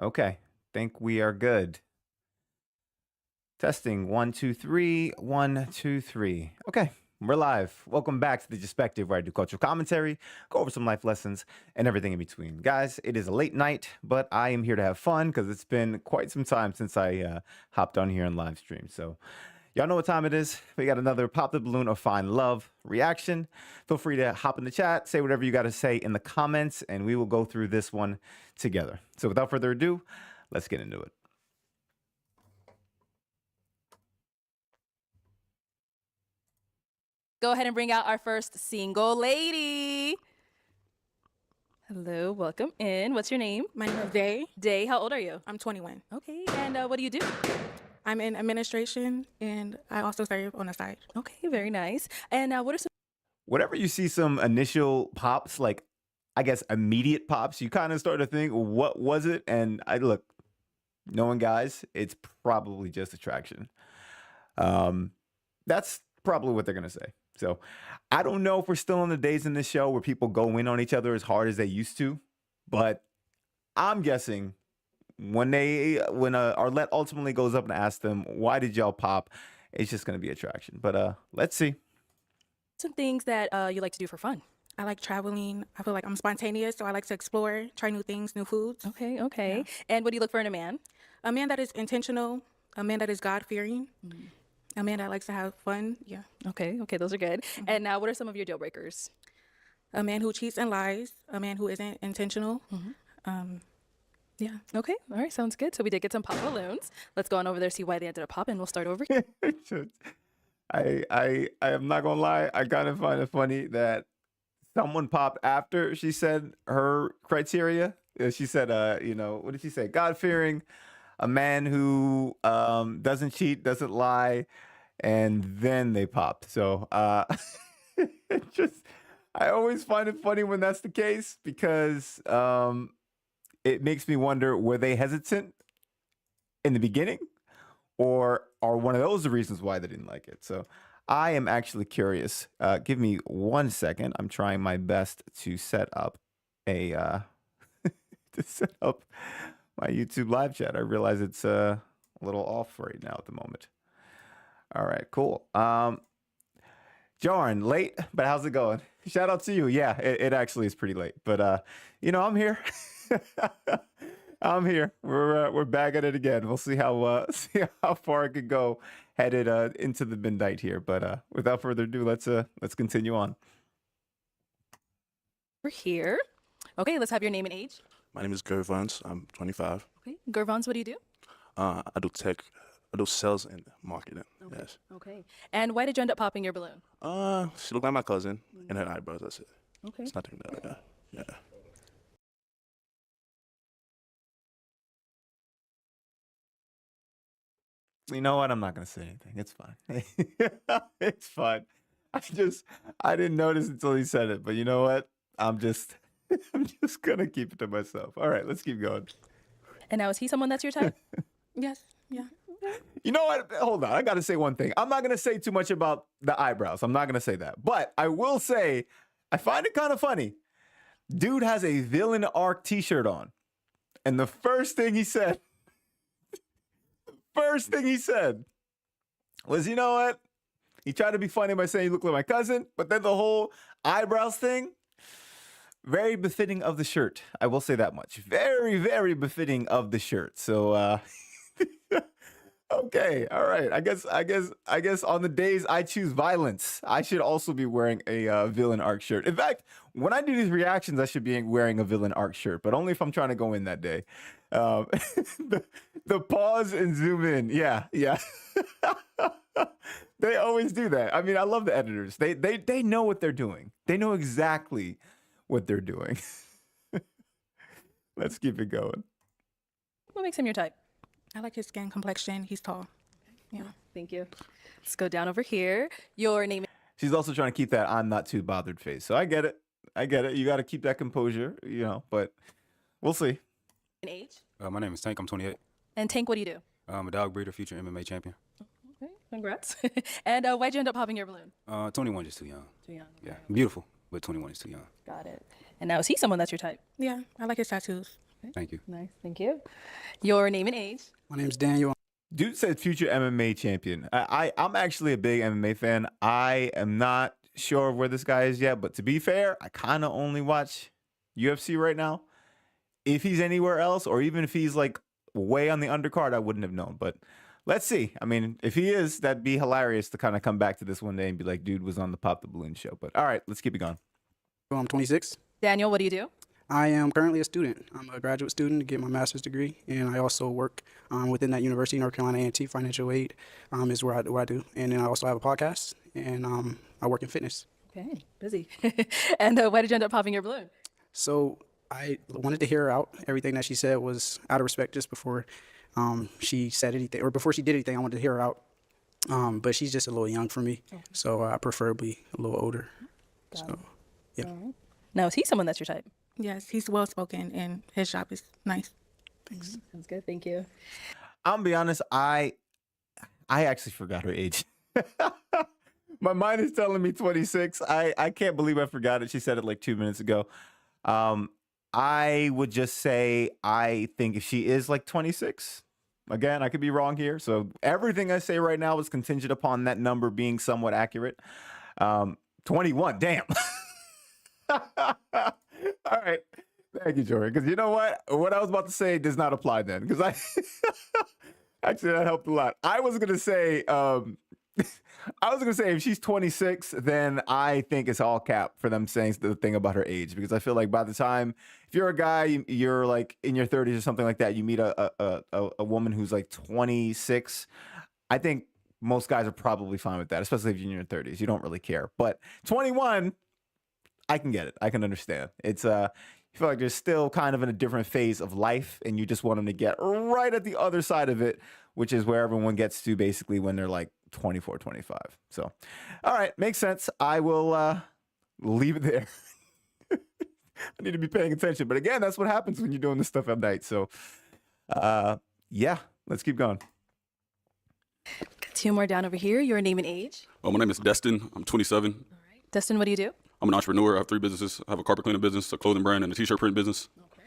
Okay, think we are good. Testing 1 2 3 1 2 3. Okay, we're live. Welcome back to the JeSpective, where I do cultural commentary, go over some life lessons, and everything in between. Guys, it is a late night, but I am here to have fun because it's been quite some time since I hopped on here and live stream. So, y'all know what time it is. We got another Pop the Balloon or Find Love reaction. Feel free to hop in the chat, say whatever you got to say in the comments, and we will go through this one together. So, without further ado, let's get into it. Go ahead and bring out our first single lady. Hello, welcome in. What's your name? My name is Day. Day, how old are you? I'm 21. Okay, and what do you do? I'm in administration, and I also serve on the side. Okay, very nice. And what are some Whenever you see some initial pops, like I guess immediate pops, you kind of start to think, what was it? And I look, knowing guys, it's probably just attraction. That's probably what they're gonna say. So I don't know if we're still in the days in this show where people go in on each other as hard as they used to, but I'm guessing when Arlette ultimately goes up and asks them, why did y'all pop? It's just gonna be attraction. But let's see. things that you like to do for fun? I like traveling. I feel like I'm spontaneous, so I like to explore, try new things, new foods. Okay, okay. Yeah. And what do you look for in a man? A man that is intentional, a man that is God-fearing, a man that likes to have fun. Yeah. Okay, okay, those are good. And now, what are some of your deal breakers? A man who cheats and lies, a man who isn't intentional. Yeah. Okay, all right, sounds good. So we did get some pop balloons. Let's go on over there, see why they ended up popping. We'll start over here. I am not gonna lie. I kind of find it funny that someone popped after she said her criteria. She said, what did she say? God fearing, a man who doesn't cheat, doesn't lie, and then they popped. So it just, I always find it funny when that's the case because it makes me wonder: were they hesitant in the beginning? Or are one of those the reasons why they didn't like it? So I am actually curious. Give me 1 second. I'm trying my best to set up a to set up my YouTube live chat. I realize it's a little off right now at the moment. All right, cool. Jarn, late, but how's it going? Shout out to you. Yeah, it actually is pretty late, but I'm here. I'm here. We're back at it again. We'll see how far I could go headed into the midnight here. But without further ado, let's continue on. We're here. Okay, let's have your name and age. My name is Gervons. I'm 25. Okay, Gervons, what do you do? I do tech. I do sales and marketing. Okay. Yes. Okay. And why did you end up popping your balloon? She looked like my cousin and her eyebrows. That's it. Okay. It's nothing that. Yeah. You know what? I'm not gonna say anything. It's fine. It's fine. I didn't notice until he said it. But you know what? I'm just gonna keep it to myself. All right, let's keep going. And now, is he someone that's your type? Yes. Yeah. You know what? Hold on. I got to say one thing. I'm not going to say too much about the eyebrows. I'm not going to say that. But I will say, I find it kind of funny. Dude has a Villain Arc t-shirt on. And the first thing he said was, you know what? He tried to be funny by saying he looked like my cousin. But then the whole eyebrows thing, very befitting of the shirt. I will say that much. Very, very befitting of the shirt. So, okay, all right. I guess on the days I choose violence, I should also be wearing a Villain Arc shirt. In fact, when I do these reactions, I should be wearing a Villain Arc shirt, but only if I'm trying to go in that day. The pause and zoom in, yeah. They always do that. I mean, I love the editors. They know what they're doing. They know exactly what they're doing. Let's keep it going. What makes him your type? I like his skin complexion. He's tall. Yeah. Thank you. Let's go down over here. Your name. She's also trying to keep that I'm not too bothered face. So I get it. You got to keep that composure, but we'll see. And age? My name is Tank. I'm 28. And Tank, what do you do? I'm a dog breeder, future MMA champion. Okay, congrats. And why'd you end up popping your balloon? 21 just too young. Too young. Yeah, beautiful, but 21 is too young. Got it. And now, is he someone that's your type? Yeah. I like his tattoos. Thank you. Nice. Thank you. Your name and age. My name's Daniel. Dude said future MMA champion. I'm actually a big MMA fan. I am not sure where this guy is yet, but to be fair, I kind of only watch UFC right now. If he's anywhere else, or even if he's like way on the undercard, I wouldn't have known. But let's see. I mean, if he is, that'd be hilarious to kind of come back to this one day and be like, dude was on the Pop the Balloon show. But all right, let's keep it going. I'm 26. Daniel, what do you do? I am currently a student. I'm a graduate student to get my master's degree, and I also work within that university, North Carolina A&T. Financial aid is where I do. And then I also have a podcast, and I work in fitness. Okay, busy. And why did you end up popping your balloon? So I wanted to hear her out. Everything that she said was out of respect just before she said anything, or before she did anything, I wanted to hear her out. But she's just a little young for me, so I preferably a little older. So, yeah. Now, is he someone that's your type? Yes, he's well spoken and his job is nice. Thanks. Sounds good. Thank you. I'm gonna be honest, I actually forgot her age. My mind is telling me 26. I can't believe I forgot it. She said it like 2 minutes ago. I would just say I think if she is like 26, again, I could be wrong here. So everything I say right now is contingent upon that number being somewhat accurate. 21, damn. All right. Thank you, Jory. Because you know what? What I was about to say does not apply then. Because actually that helped a lot. I was gonna say if she's 26, then I think it's all cap for them saying the thing about her age. Because I feel like by the time, if you're a guy, you're like in your 30s or something like that, you meet a woman who's like 26, I think most guys are probably fine with that, especially if you're in your 30s. You don't really care. But 21, I can get it. I can understand. It's you feel like you're still kind of in a different phase of life, and you just want them to get right at the other side of it, which is where everyone gets to basically when they're like 24, 25. So, all right, makes sense. I will leave it there. I need to be paying attention. But again, that's what happens when you're doing this stuff at night. So, yeah, let's keep going. Got two more down over here. Your name and age. My name is Destin. I'm 27. All right. Dustin, what do you do? I'm an entrepreneur. I have 3 businesses. I have a carpet cleaning business, a clothing brand, and a t-shirt print business. Okay.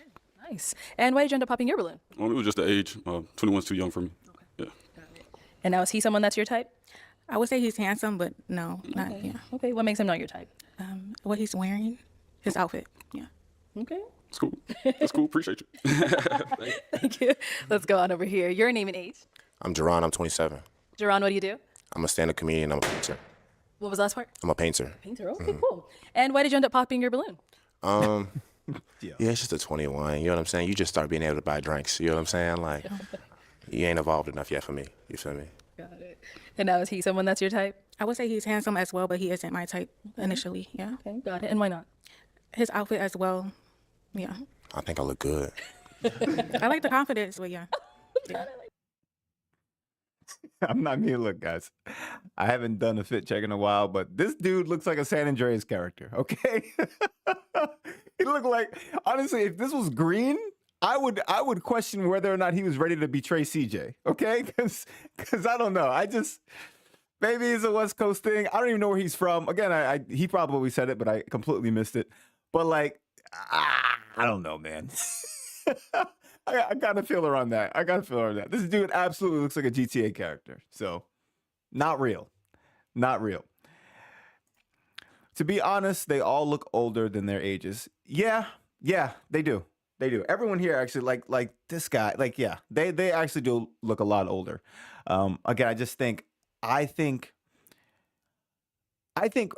Nice. And why did you end up popping your balloon? It was just the age. 21's too young for me. Okay. Yeah. Got it. And now, is he someone that's your type? I would say he's handsome, but no, not Okay. yeah. Okay. What makes him not your type? What he's wearing, his outfit, yeah. Okay. It's cool. That's cool. Appreciate you. Thank you. Let's go on over here. Your name and age. I'm Jerron. I'm 27. Jerron, what do you do? I'm a stand-up comedian. I'm a painter. What was the last part? I'm a painter. Painter. Okay, cool. And why did you end up popping your balloon? Yeah, it's just a 21. You know what I'm saying? You just start being able to buy drinks. You know what I'm saying? Like, you ain't evolved enough yet for me. You feel me? Got it. And now, is he someone that's your type? I would say he's handsome as well, but he isn't my type initially, yeah. Okay, got it. And why not? His outfit as well, yeah. I think I look good. I like the confidence, but yeah. I'm not gonna look, guys. I haven't done a fit check in a while, but this dude looks like a San Andreas character. Okay, he looked like, honestly, if this was green, I would question whether or not he was ready to betray CJ. Okay, because I don't know. Maybe it's a West Coast thing. I don't even know where he's from. Again, he probably said it, but I completely missed it. But like, I don't know, man. I gotta feel her on that. This dude absolutely looks like a GTA character. So, not real. Not real. To be honest, they all look older than their ages. Yeah, they do. Everyone here actually, like this guy, like, yeah, they actually do look a lot older. Again, I think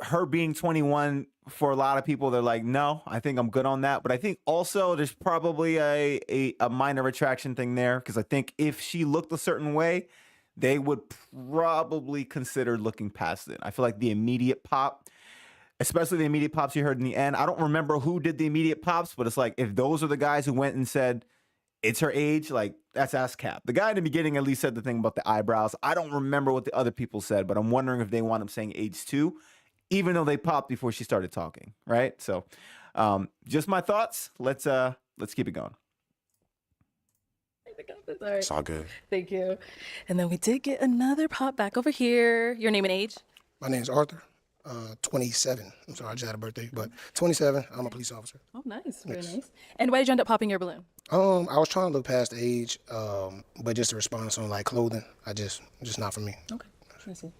her being 21, for a lot of people, they're like, no, I think I'm good on that. But I think also there's probably a minor attraction thing there, because I think if she looked a certain way, they would probably consider looking past it. I feel like the immediate pop, especially the immediate pops you heard in the end, I don't remember who did the immediate pops, but it's like, if those are the guys who went and said it's her age, like, that's ass cap. The guy in the beginning at least said the thing about the eyebrows. I don't remember what the other people said, but I'm wondering if they want him saying age too, even though they popped before she started talking, right? So, just my thoughts. Let's keep it going. All right. It's all good. Thank you. And then we did get another pop back over here. Your name and age? My name's Arthur. 27. I'm sorry, I just had a birthday, but 27. I'm a police officer. Oh, nice. Very nice. And why did you end up popping your balloon? I was trying to look past the age, but just the response on like clothing, just not for me. Okay. I see.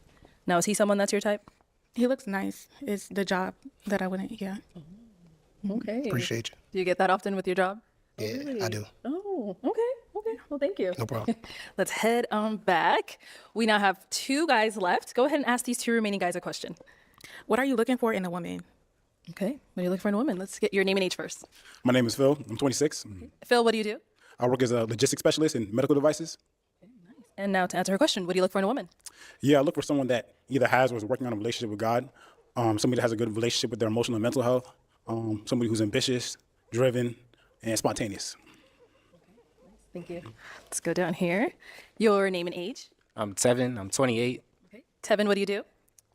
Now, is he someone that's your type? He looks nice. It's the job that I wouldn't. Yeah. Okay. Appreciate you. Do you get that often with your job? Yeah, I do. Oh, okay. Okay. Well, thank you. No problem. Let's head back. We now have 2 guys left. Go ahead and ask these 2 remaining guys a question. What are you looking for in a woman? Okay. What are you looking for in a woman? Let's get your name and age first. My name is Phil. I'm 26. Phil, what do you do? I work as a logistics specialist in medical devices. And now to answer her question, what do you look for in a woman? Yeah, I look for someone that either has or is working on a relationship with God, somebody that has a good relationship with their emotional and mental health, somebody who's ambitious, driven, and spontaneous. Thank you. Let's go down here. Your name and age? I'm Tevin. I'm 28. Okay. Tevin, what do you do?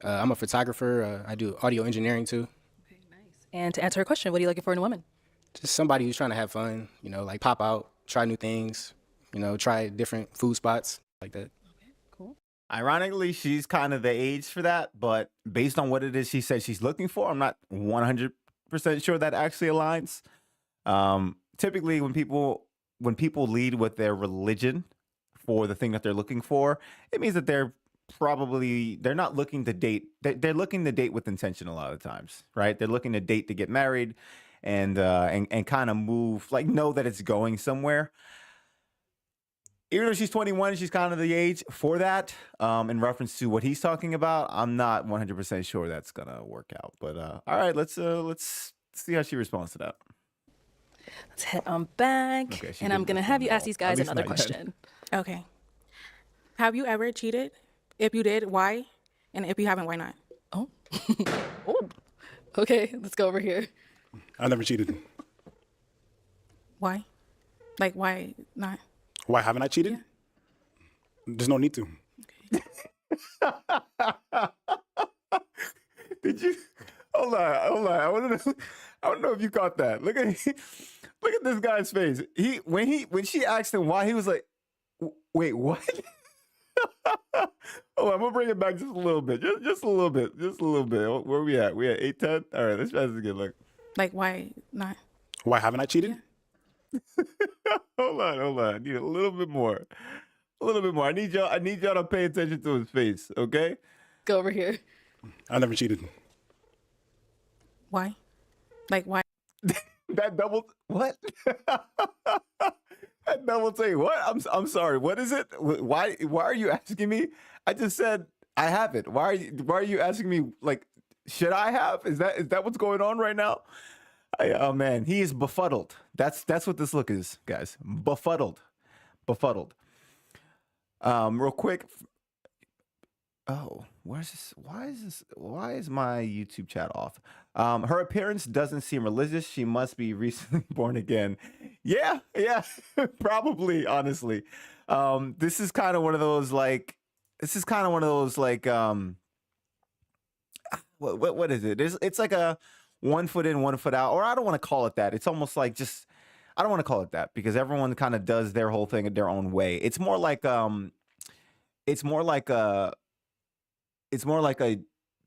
I'm a photographer. I do audio engineering too. Okay, nice. And to answer her question, what are you looking for in a woman? Just somebody who's trying to have fun, you know, like pop out, try new things, you know, try different food spots like that. Cool. Ironically, she's kind of the age for that, but based on what it is she said she's looking for, I'm not 100% sure that actually aligns. Typically, when people lead with their religion for the thing that they're looking for, it means that they're not looking to date. They're looking to date with intention a lot of times, right? They're looking to date to get married and kind of move, like know that it's going somewhere. Even though she's 21, she's kind of the age for that. In reference to what he's talking about, I'm not 100% sure that's gonna work out. But all right, let's see how she responds to that. Let's head back. Okay, and I'm going to have you ask these guys least another not yet. question. Okay. Have you ever cheated? If you did, why? And if you haven't, why not? Oh. Oh. Okay, let's go over here. I never cheated. Why? Like, why not? Why haven't I cheated? There's no need to. Did you? Hold on. I want to know if you caught that. Look at this guy's face. When she asked him why, he was like, "Wait, what?" Oh, I'm gonna bring it back just a little bit, just a little bit. Where are we at? We at 8:10. All right, let's try this again. Look. Like, why not? Why haven't I cheated? Hold on. I need a little bit more. I need y'all to pay attention to his face. Okay. Go over here. I never cheated. Why? Like, why? That double what? That double take what? I'm sorry. What is it? Why are you asking me? I just said I have it. Why are you asking me, like, should I have? Is that what's going on right now? Oh man, he is befuddled. That's what this look is, guys. Befuddled. Real quick. Oh, where's this? Why is my YouTube chat off? Her appearance doesn't seem religious. She must be recently born again. Yeah, probably, honestly. This is kind of one of those like what is it? It's like a 1 foot in, 1 foot out, or I don't want to call it that. It's almost like I don't want to call it that because everyone kind of does their whole thing in their own way. It's more like a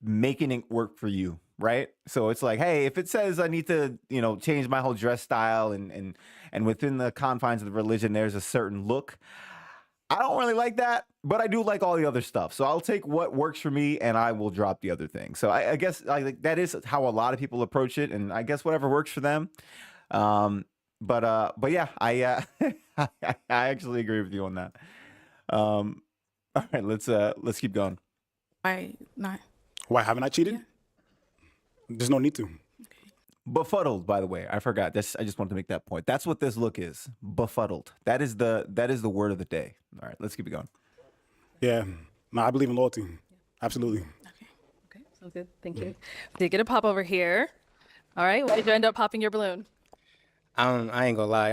making it work for you, right? So it's like, hey, if it says I need to, change my whole dress style and within the confines of the religion, there's a certain look. I don't really like that, but I do like all the other stuff. So I'll take what works for me and I will drop the other thing. So I guess that is how a lot of people approach it. And I guess whatever works for them. But yeah, I actually agree with you on that. All right, let's keep going. Why not? Why haven't I cheated? There's no need to. Befuddled, by the way, I forgot. I just wanted to make that point. That's what this look is. Befuddled. That is the word of the day. All right, let's keep it going. Yeah, no, I believe in loyalty. Absolutely. Okay, sounds good. Thank you. Did get a pop over here. All right, why did you end up popping your balloon? I ain't gonna lie.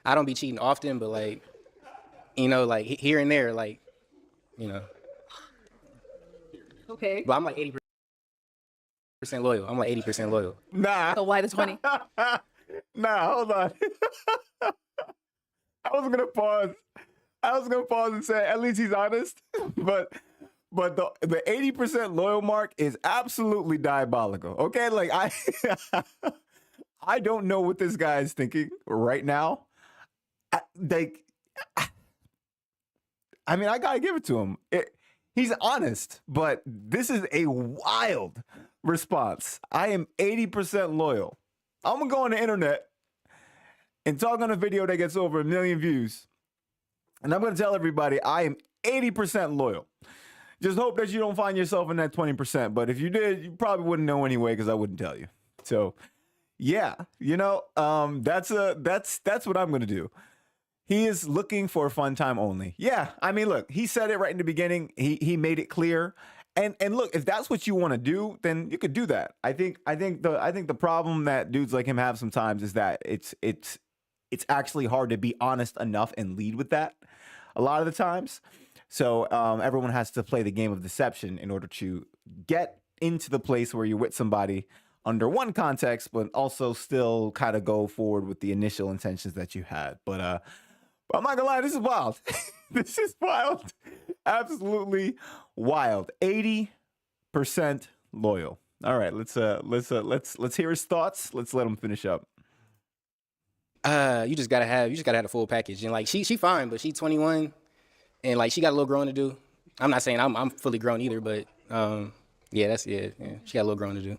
I don't be cheating often, but like here and there, Okay. But I'm like 80% loyal. I'm like 80% loyal. Nah. So why the 20? Nah, hold on. I was gonna pause and say at least he's honest, but But the 80% loyal mark is absolutely diabolical. Okay, like I don't know what this guy is thinking right now. I mean, I gotta give it to him. He's honest, but this is a wild response. I am 80% loyal. I'm gonna go on the internet and talk on a video that gets over 1 million views, and I'm gonna tell everybody I am 80% loyal. Just hope that you don't find yourself in that 20%. But if you did, you probably wouldn't know anyway because I wouldn't tell you. So, yeah, you know, that's what I'm gonna do. He is looking for a fun time only. Yeah, I mean, look, he said it right in the beginning. He made it clear. And look, if that's what you want to do, then you could do that. I think the problem that dudes like him have sometimes is that it's actually hard to be honest enough and lead with that a lot of the times. So everyone has to play the game of deception in order to get into the place where you're with somebody under one context, but also still kind of go forward with the initial intentions that you had. But I'm not gonna lie, this is wild. This is wild. Absolutely wild. 80% loyal. All right, let's hear his thoughts. Let's let him finish up. You just gotta have the full package. And like she fine, but she 21 and like she got a little growing to do. I'm not saying I'm fully grown either, but yeah, she got a little growing to do.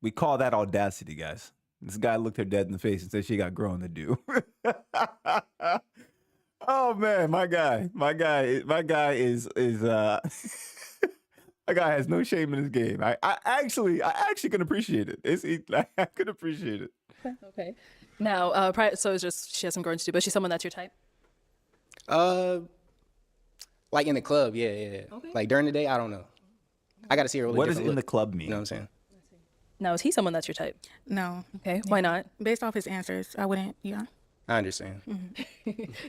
We call that audacity, guys. This guy looked her dead in the face and said she got growing to do. Oh man, my guy is my guy has no shame in his game. I actually can appreciate it. I could appreciate it. Okay. Now, so it's just she has some growing to do, but she's someone that's your type. Like in the club, yeah. Okay. Like during the day, I don't know. I gotta see her. Really what does different in the look. club mean? You know what I'm saying? Now, is he someone that's your type? No. Okay. Why not? Based off his answers, I wouldn't. Yeah. I understand.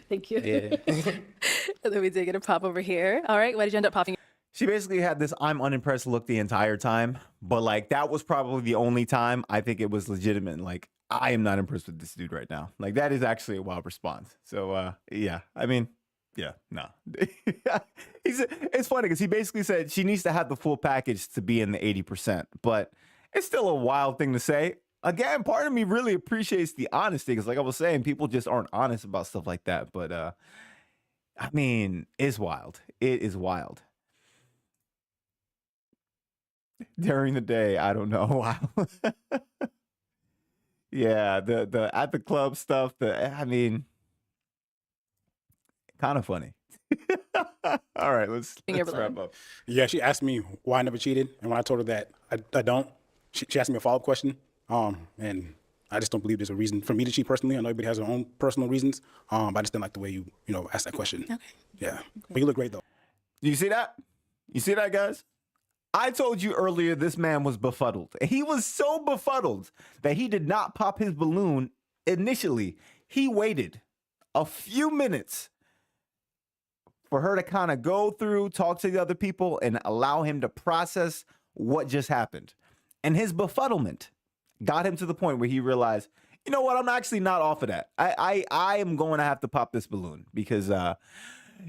Thank you. Yeah. And then we did get a pop over here. All right. Why did you end up popping? She basically had this I'm unimpressed look the entire time, but like that was probably the only time I think it was legitimate. Like I am not impressed with this dude right now. Like that is actually a wild response. So yeah, I mean, yeah, no. It's funny because he basically said she needs to have the full package to be in the 80%, but it's still a wild thing to say. Again, part of me really appreciates the honesty because, like I was saying, people just aren't honest about stuff like that. But I mean, it's wild. It is wild. During the day, I don't know. Wow. Yeah, the at the club stuff. I mean, kind of funny. All right, let's wrap up. Yeah, she asked me why I never cheated, and when I told her that I don't, she asked me a follow-up question. And I just don't believe there's a reason for me to cheat personally. I know everybody has their own personal reasons. But I just didn't like the way you asked that question. Okay. Yeah. Okay. But you look great though. Do you see that? You see that, guys? I told you earlier this man was befuddled. He was so befuddled that he did not pop his balloon initially. He waited a few minutes for her to kind of go through, talk to the other people, and allow him to process what just happened. And his befuddlement got him to the point where he realized, you know what, I'm actually not off of that. I am going to have to pop this balloon because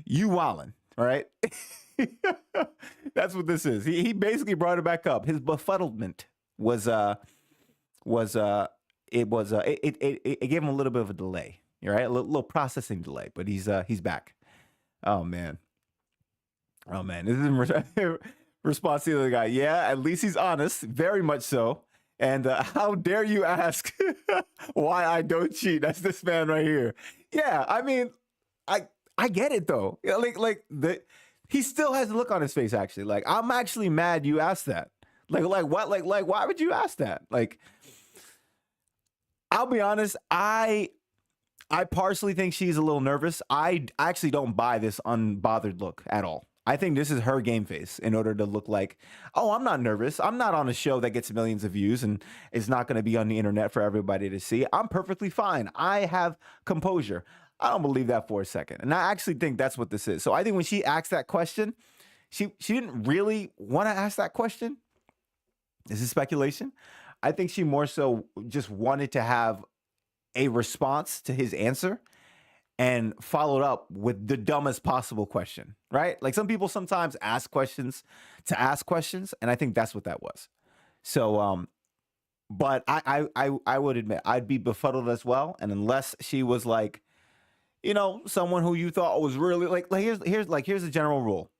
you wildin', all right? That's what this is. He basically brought it back up. His befuddlement it gave him a little bit of a delay, all right? A little processing delay, but he's back. Oh man. This is response to the other guy. Yeah, at least he's honest, very much so. And how dare you ask why I don't cheat? That's this man right here. Yeah, I mean, I get it though. He still has a look on his face. Actually, like I'm actually mad you asked that. Like what? Like why would you ask that? Like, I'll be honest. I partially think she's a little nervous. I actually don't buy this unbothered look at all. I think this is her game face in order to look like, oh, I'm not nervous. I'm not on a show that gets millions of views and is not going to be on the internet for everybody to see. I'm perfectly fine. I have composure. I don't believe that for a second. And I actually think that's what this is. So I think when she asked that question, she didn't really want to ask that question. This is speculation. I think she more so just wanted to have a response to his answer. and followed up with the dumbest possible question, right? Like some people sometimes ask questions to ask questions, and I think that's what that was. So, but I would admit I'd be befuddled as well, and unless she was like, you know, someone who you thought was really like here's a general rule,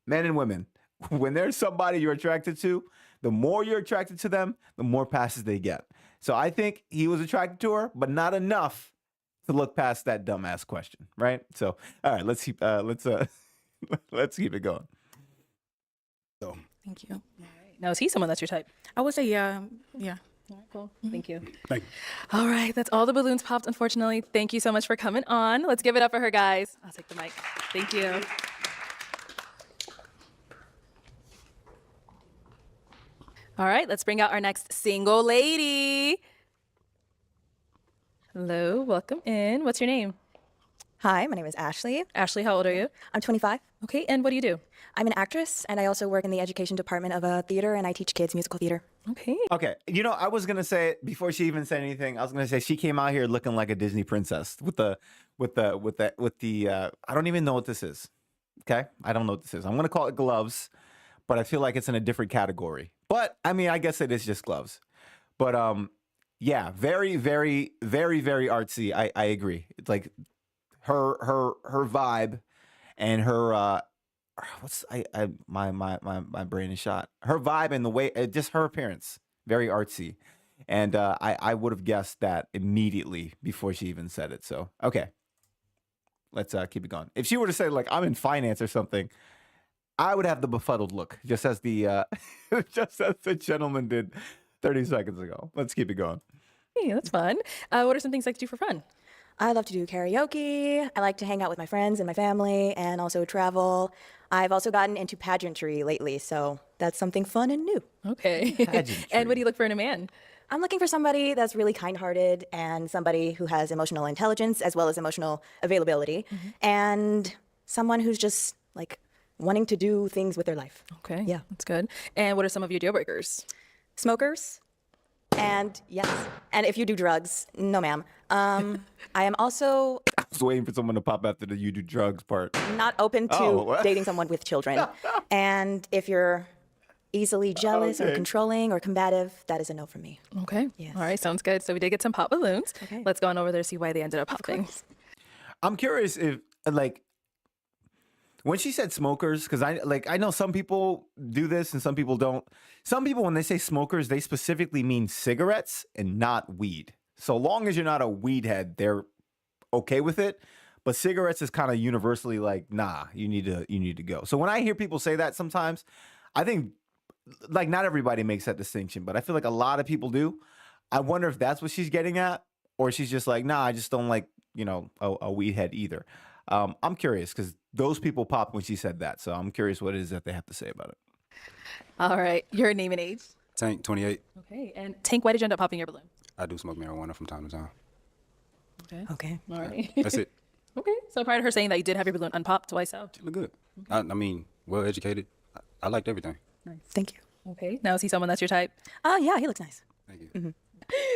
men and women, when there's somebody you're attracted to, the more you're attracted to them, the more passes they get. So I think he was attracted to her, but not enough to look past that dumbass question, right? So, all right, let's keep let's keep it going. So Thank you. Now, is he someone that's your type? I would say yeah. Yeah. All right, cool. Thank you. thank you. All right, that's all the balloons popped, unfortunately. Thank you so much for coming on. Let's give it up for her, guys. I'll take the mic. Thank you. All right, let's bring out our next single lady. Hello, welcome in. What's your name? Hi, my name is Ashley. Ashley, how old are you? I'm 25. Okay, and what do you do? I'm an actress, and I also work in the education department of a theater, and I teach kids musical theater. Okay. Okay, you know, I was gonna say it before she even said anything. I was gonna say she came out here looking like a Disney princess with the I don't even know what this is. Okay, I don't know what this is. I'm gonna call it gloves, but I feel like it's in a different category. But I mean, I guess it is just gloves. But yeah, very, very, very, very artsy. I agree. It's like her vibe and her my brain is shot. Her vibe and the way just her appearance, very artsy. And I would have guessed that immediately before she even said it. So okay. Let's keep it going. If she were to say like I'm in finance or something, I would have the befuddled look, just as the gentleman did 30 seconds ago. Let's keep it going. Hey, that's fun. What are some things you like to do for fun? I love to do karaoke. I like to hang out with my friends and my family, and also travel. I've also gotten into pageantry lately, so that's something fun and new. Okay. And what do you look for in a man? I'm looking for somebody that's really kind-hearted and somebody who has emotional intelligence as well as emotional availability, and someone who's just like wanting to do things with their life. Okay. Yeah. That's good. And what are some of your deal breakers? Smokers, and yes, and if you do drugs, no ma'am. I am also I was waiting for someone to pop after the you do drugs part. not open to Oh. dating someone with children. And if you're easily jealous or Okay. controlling or combative, that is a no for me. Okay. Yes. All right. Sounds good. So we did get some pop balloons. Okay. Let's go on over there to see why they ended up popping. I'm curious if like when she said smokers, because I know some people do this and some people don't. Some people, when they say smokers, they specifically mean cigarettes and not weed. So long as you're not a weed head, they're okay with it. But cigarettes is kind of universally like, nah, you need to go. So when I hear people say that sometimes, I think like not everybody makes that distinction, but I feel like a lot of people do. I wonder if that's what she's getting at, or she's just like, nah, I just don't like, you know, a weed head either. I'm curious because those people popped when she said that. So I'm curious what it is that they have to say about it. All right. Your name and age. Tank, 28. Okay. And Tank, why did you end up popping your balloon? I do smoke marijuana from time to time. Okay. Okay. All right. That's it. Okay. So prior to her saying that you did have your balloon unpopped, why so? Look good. I mean, well educated. I liked everything. Thank you. Okay. Now is he someone that's your type? Oh, yeah, he looks nice. Thank you.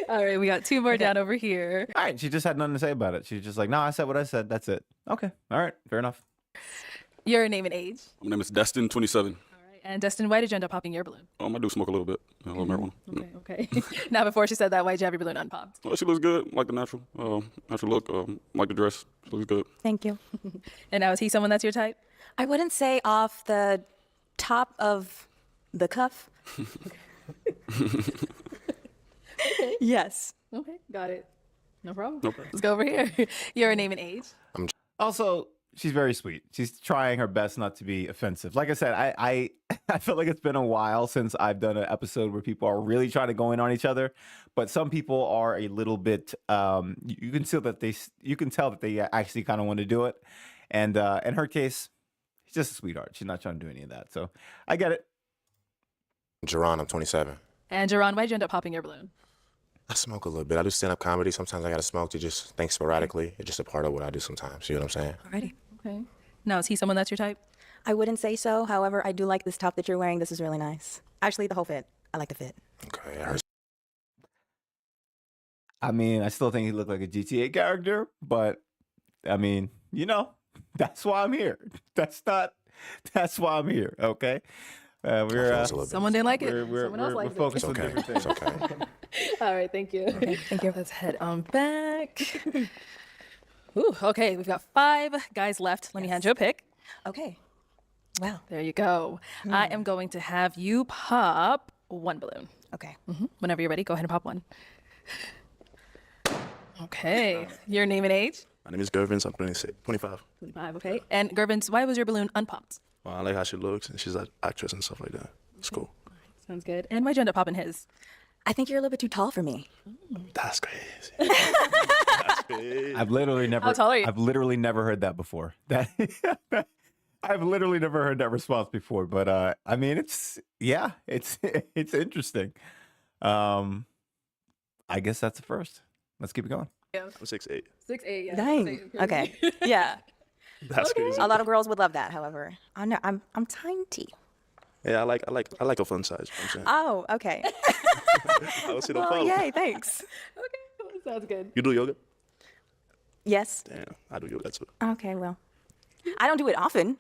All right. We got two more down over here. All right. She just had nothing to say about it. She's just like, no, I said what I said. That's it. Okay. All right. Fair enough. Your name and age. My name is Destin, 27. All right. And Dustin, why did you end up popping your balloon? I do smoke a little bit, a little marijuana. Okay. Now, before she said that, why did you have your balloon unpopped? Well, she looks good, like the natural look, like the dress. She looks good. Thank you. And now is he someone that's your type? I wouldn't say off the top of the cuff. Yes. Okay. Got it. No problem. No problem. Let's go over here. Your name and age. Also, she's very sweet. She's trying her best not to be offensive. Like I said, I feel like it's been a while since I've done an episode where people are really trying to go in on each other. But some people are a little bit. You can tell that they actually kind of want to do it. And in her case, she's just a sweetheart. She's not trying to do any of that. So I get it. Jerron, I'm 27. And Jerron, why did you end up popping your balloon? I smoke a little bit. I do stand-up comedy. Sometimes I got to smoke to just think sporadically. It's just a part of what I do sometimes. You know what I'm saying? Alrighty. Okay. Now, is he someone that's your type? I wouldn't say so. However, I do like this top that you're wearing. This is really nice. Actually, the whole fit. I like the fit. Okay. I heard I mean, I still think he looked like a GTA character, but I mean, that's why I'm here. That's why I'm here. Okay. We're Someone didn't like it. We're Someone else liked we're focused It's on okay. different things. It's okay. it. All right, thank you. Okay, thank you. Let's head on back. Ooh, okay, we've got 5 guys left. Let me hand you a pick. Okay. Wow. There you go. I am going to have you pop 1 balloon. Okay. Whenever you're ready, go ahead and pop 1. Okay. Your name and age? My name is Gervin. I'm 25. 25, okay. And Gervins, why was your balloon unpopped? Well, I like how she looks, and she's an actress and stuff like that. It's cool. Sounds good. And why'd you end up popping his? I think you're a little bit too tall for me. That's crazy. That's crazy. I've literally never. How tall are you? I've literally never heard that before. I've literally never heard that response before. But I mean, it's interesting. I guess that's the first. Let's keep it going. I'm 6'8". 6'8", yeah. Dang. Okay. Yeah. That's crazy. A lot of girls would love that. However, I know I'm tiny. Yeah, I like a fun size. You know what I'm saying. Oh, okay. I don't see no Well, problem. yay, thanks. Okay, sounds good. You do yoga? Yes. Damn, I do yoga too. Okay, well, I don't do it often.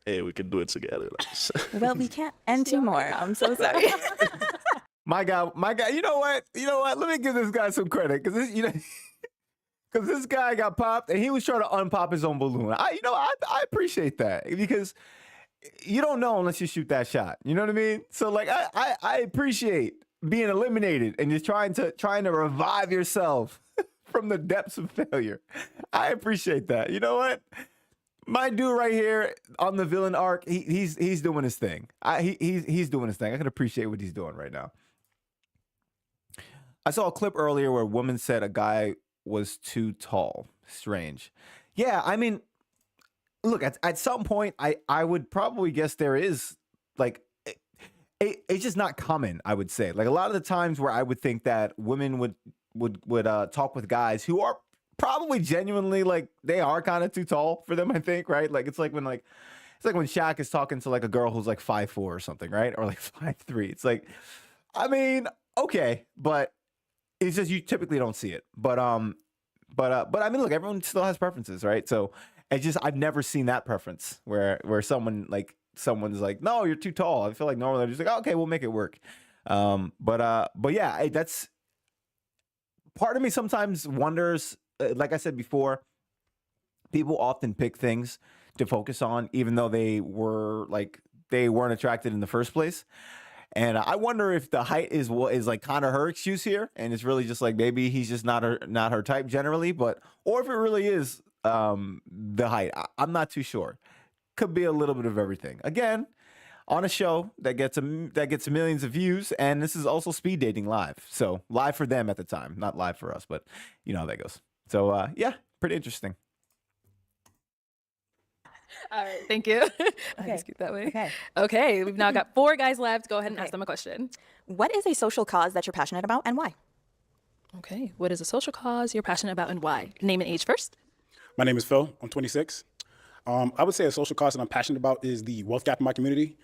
Hey, we can do it together. Well, we can't end two more. I'm so sorry. My guy. You know what? Let me give this guy some credit because because this guy got popped and he was trying to unpop his own balloon. I appreciate that because you don't know unless you shoot that shot. You know what I mean? So like I appreciate being eliminated and just trying to revive yourself from the depths of failure. I appreciate that. You know what? My dude right here on the villain arc, he's doing his thing. He's doing his thing. I can appreciate what he's doing right now. I saw a clip earlier where a woman said a guy was too tall. Strange. Yeah, I mean, look, at some point, I would probably guess there is, like, it's just not common, I would say. Like, a lot of the times where I would think that women would talk with guys who are probably genuinely, like, they are kind of too tall for them, I think, right? Like, it's like when Shaq is talking to, like, a girl who's, like, 5'4" or something, right? Or, like, 5'3". It's like, I mean, okay, but it's just you typically don't see it. But I mean, look, everyone still has preferences, right? So it's just I've never seen that preference where someone's like, no, you're too tall. I feel like normally they're just like, oh, okay, we'll make it work. But yeah, that's part of me sometimes wonders. Like I said before, people often pick things to focus on, even though they weren't attracted in the first place. And I wonder if the height is like kind of her excuse here, and it's really just like maybe he's just not her type generally, or if it really is the height. I'm not too sure. Could be a little bit of everything. Again, on a show that gets millions of views, and this is also speed dating live, so live for them at the time, not live for us, but you know how that goes. So yeah, pretty interesting. All right, thank you. I Okay. just keep that way. Okay. Okay, we've now got 4 guys left. Go ahead and ask them a question. What is a social cause that you're passionate about and why? Okay, what is a social cause you're passionate about and why? Name and age first. My name is Phil. I'm 26. I would say a social cause that I'm passionate about is the wealth gap in my community.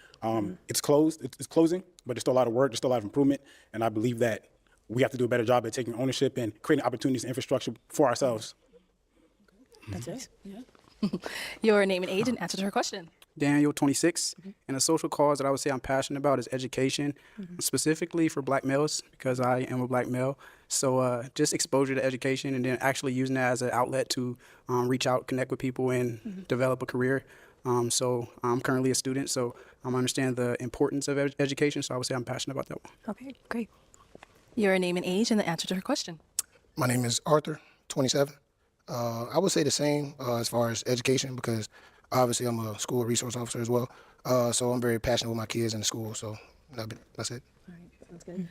It's closing, but there's still a lot of work, there's still a lot of improvement, and I believe that we have to do a better job at taking ownership and creating opportunities and infrastructure for ourselves. That's it. Your name and age and answer to her question. Daniel, 26, and a social cause that I would say I'm passionate about is education, specifically for black males because I am a black male. So just exposure to education and then actually using that as an outlet to reach out, connect with people, and develop a career. So I'm currently a student, so I understand the importance of education, so I would say I'm passionate about that one. Okay, great. Your name and age and the answer to her question. My name is Arthur, 27. I would say the same as far as education because obviously I'm a school resource officer as well. So I'm very passionate with my kids in the school. So that's it. All right, sounds good.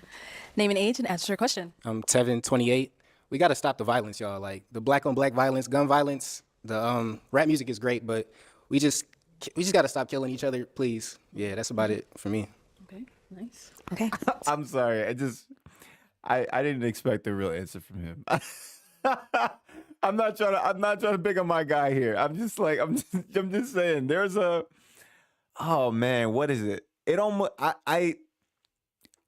Name and age and answer to her question. I'm Tevin, 28. We got to stop the violence, y'all. Like the black on black violence, gun violence. The rap music is great, but we just got to stop killing each other, please. Yeah, that's about it for me. Okay, nice. Okay. I'm sorry. I didn't expect a real answer from him. I'm not trying to pick on my guy here. I'm just saying there's oh man, what is it? It almost I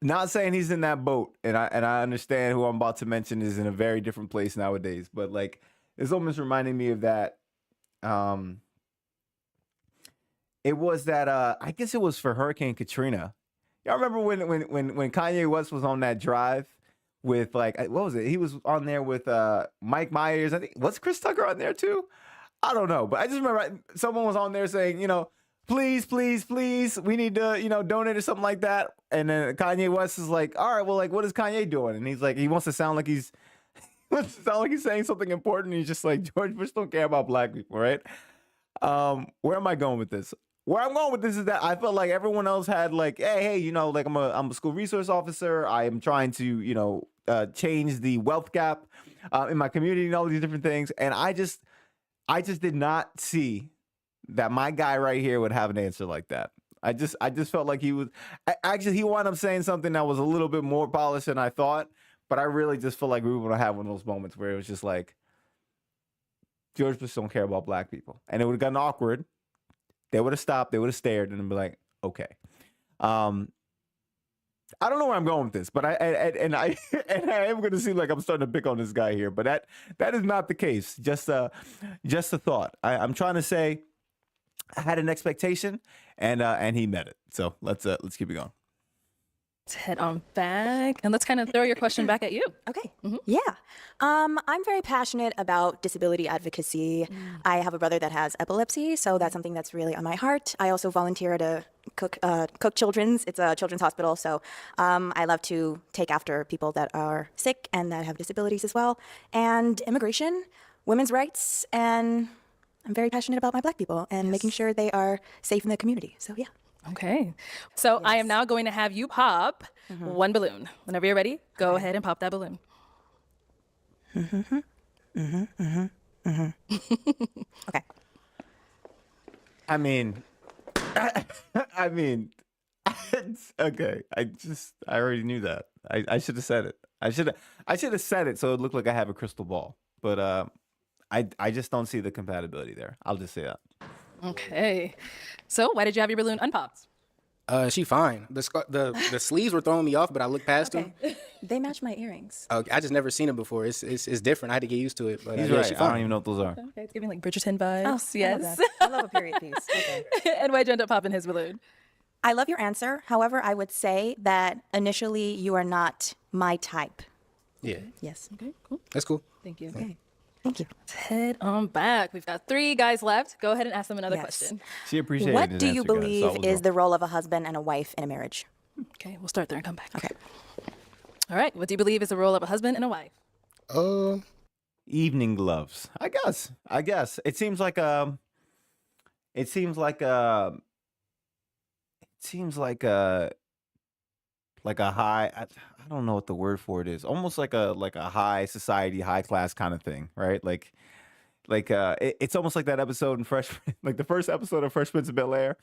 not saying he's in that boat, and I understand who I'm about to mention is in a very different place nowadays, but like it's almost reminding me of that it was that I guess it was for Hurricane Katrina. Y'all remember when Kanye West was on that drive with like what was it? He was on there with Mike Myers. I think was Chris Tucker on there too? I don't know, but I just remember someone was on there saying, you know, please, please, please, we need to, you know, donate or something like that. And then Kanye West is like, all right, well, like, what is Kanye doing? And he's like, he wants to sound like he's saying something important. He's just like, George Bush don't care about black people, right? Where am I going with this? Where I'm going with this is that I felt like everyone else had like, hey, you know, like I'm a school resource officer. I am trying to, you know, change the wealth gap in my community and all these different things. And I just did not see that my guy right here would have an answer like that. I just felt like he would. Actually, he wound up saying something that was a little bit more polished than I thought. But I really just feel like we were going to have one of those moments where it was just like, George Bush don't care about black people. And it would have gotten awkward. They would have stopped. They would have stared and be like, okay. I don't know where I'm going with this, but I am going to seem like I'm starting to pick on this guy here. But that is not the case. Just a thought. I'm trying to say I had an expectation and he met it. So let's keep it going. Let's head on back and let's kind of throw your question back at you. Okay. Yeah. I'm very passionate about disability advocacy. I have a brother that has epilepsy, so that's something that's really on my heart. I also volunteer at a Cook Children's. It's a children's hospital, so I love to take after people that are sick and that have disabilities as well. And immigration, women's rights, and I'm very passionate about my black people and making sure they are safe in the community. So yeah. Okay. So I am now going to have you pop one balloon. Whenever you're ready, go ahead and pop that balloon. Okay. I mean, it's okay. I already knew that. I should have said it. I should have said it so it looked like I have a crystal ball. But I just don't see the compatibility there. I'll just say that. Okay. So why did you have your balloon unpopped? She fine. The sleeves were throwing me off, but I looked past them. They match my earrings. I just never seen them before. It's different. I had to get used to it. But He's yeah, right. she I fine. don't even know what those are. Okay, it's giving like Bridgerton vibes. Oh, yes. I love a period piece. Okay. And why'd you end up popping his balloon? I love your answer. However, I would say that initially you are not my type. Yeah. Yes. Okay, cool. That's cool. Thank you. Okay. Thank you. Let's head on back. We've got 3 guys left. Go ahead and ask them another question. She appreciated What his do you answer, guys. believe That was is all. the role of a husband and a wife in a marriage? Okay, we'll start there and come back. Okay. All right. What do you believe is the role of a husband and a wife? Evening gloves. I guess. It seems like a high, I don't know what the word for it is. Almost like a high society, high class kind of thing, right? It's almost like that episode in like the first episode of Fresh Prince of Bel-Air,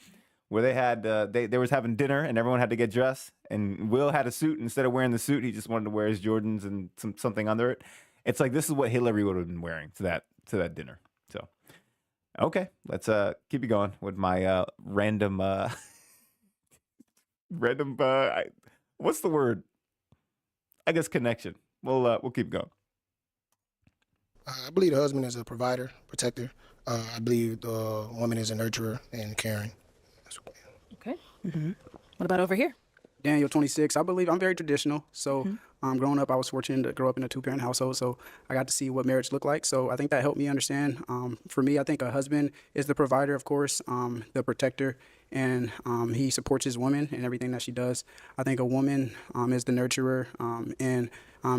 where they had they was having dinner and everyone had to get dressed, and Will had a suit. Instead of wearing the suit, he just wanted to wear his Jordans and something under it. It's like this is what Hillary would have been wearing to that dinner. So, okay, let's keep it going with my random what's the word? I guess connection. We'll keep going. I believe the husband is a provider, protector. I believe the woman is a nurturer and caring. Okay. What about over here? Daniel, 26. I believe I'm very traditional. So growing up, I was fortunate to grow up in a 2-parent household. So I got to see what marriage looked like. So I think that helped me understand. For me, I think a husband is the provider, of course, the protector, and he supports his woman in everything that she does. I think a woman is the nurturer, and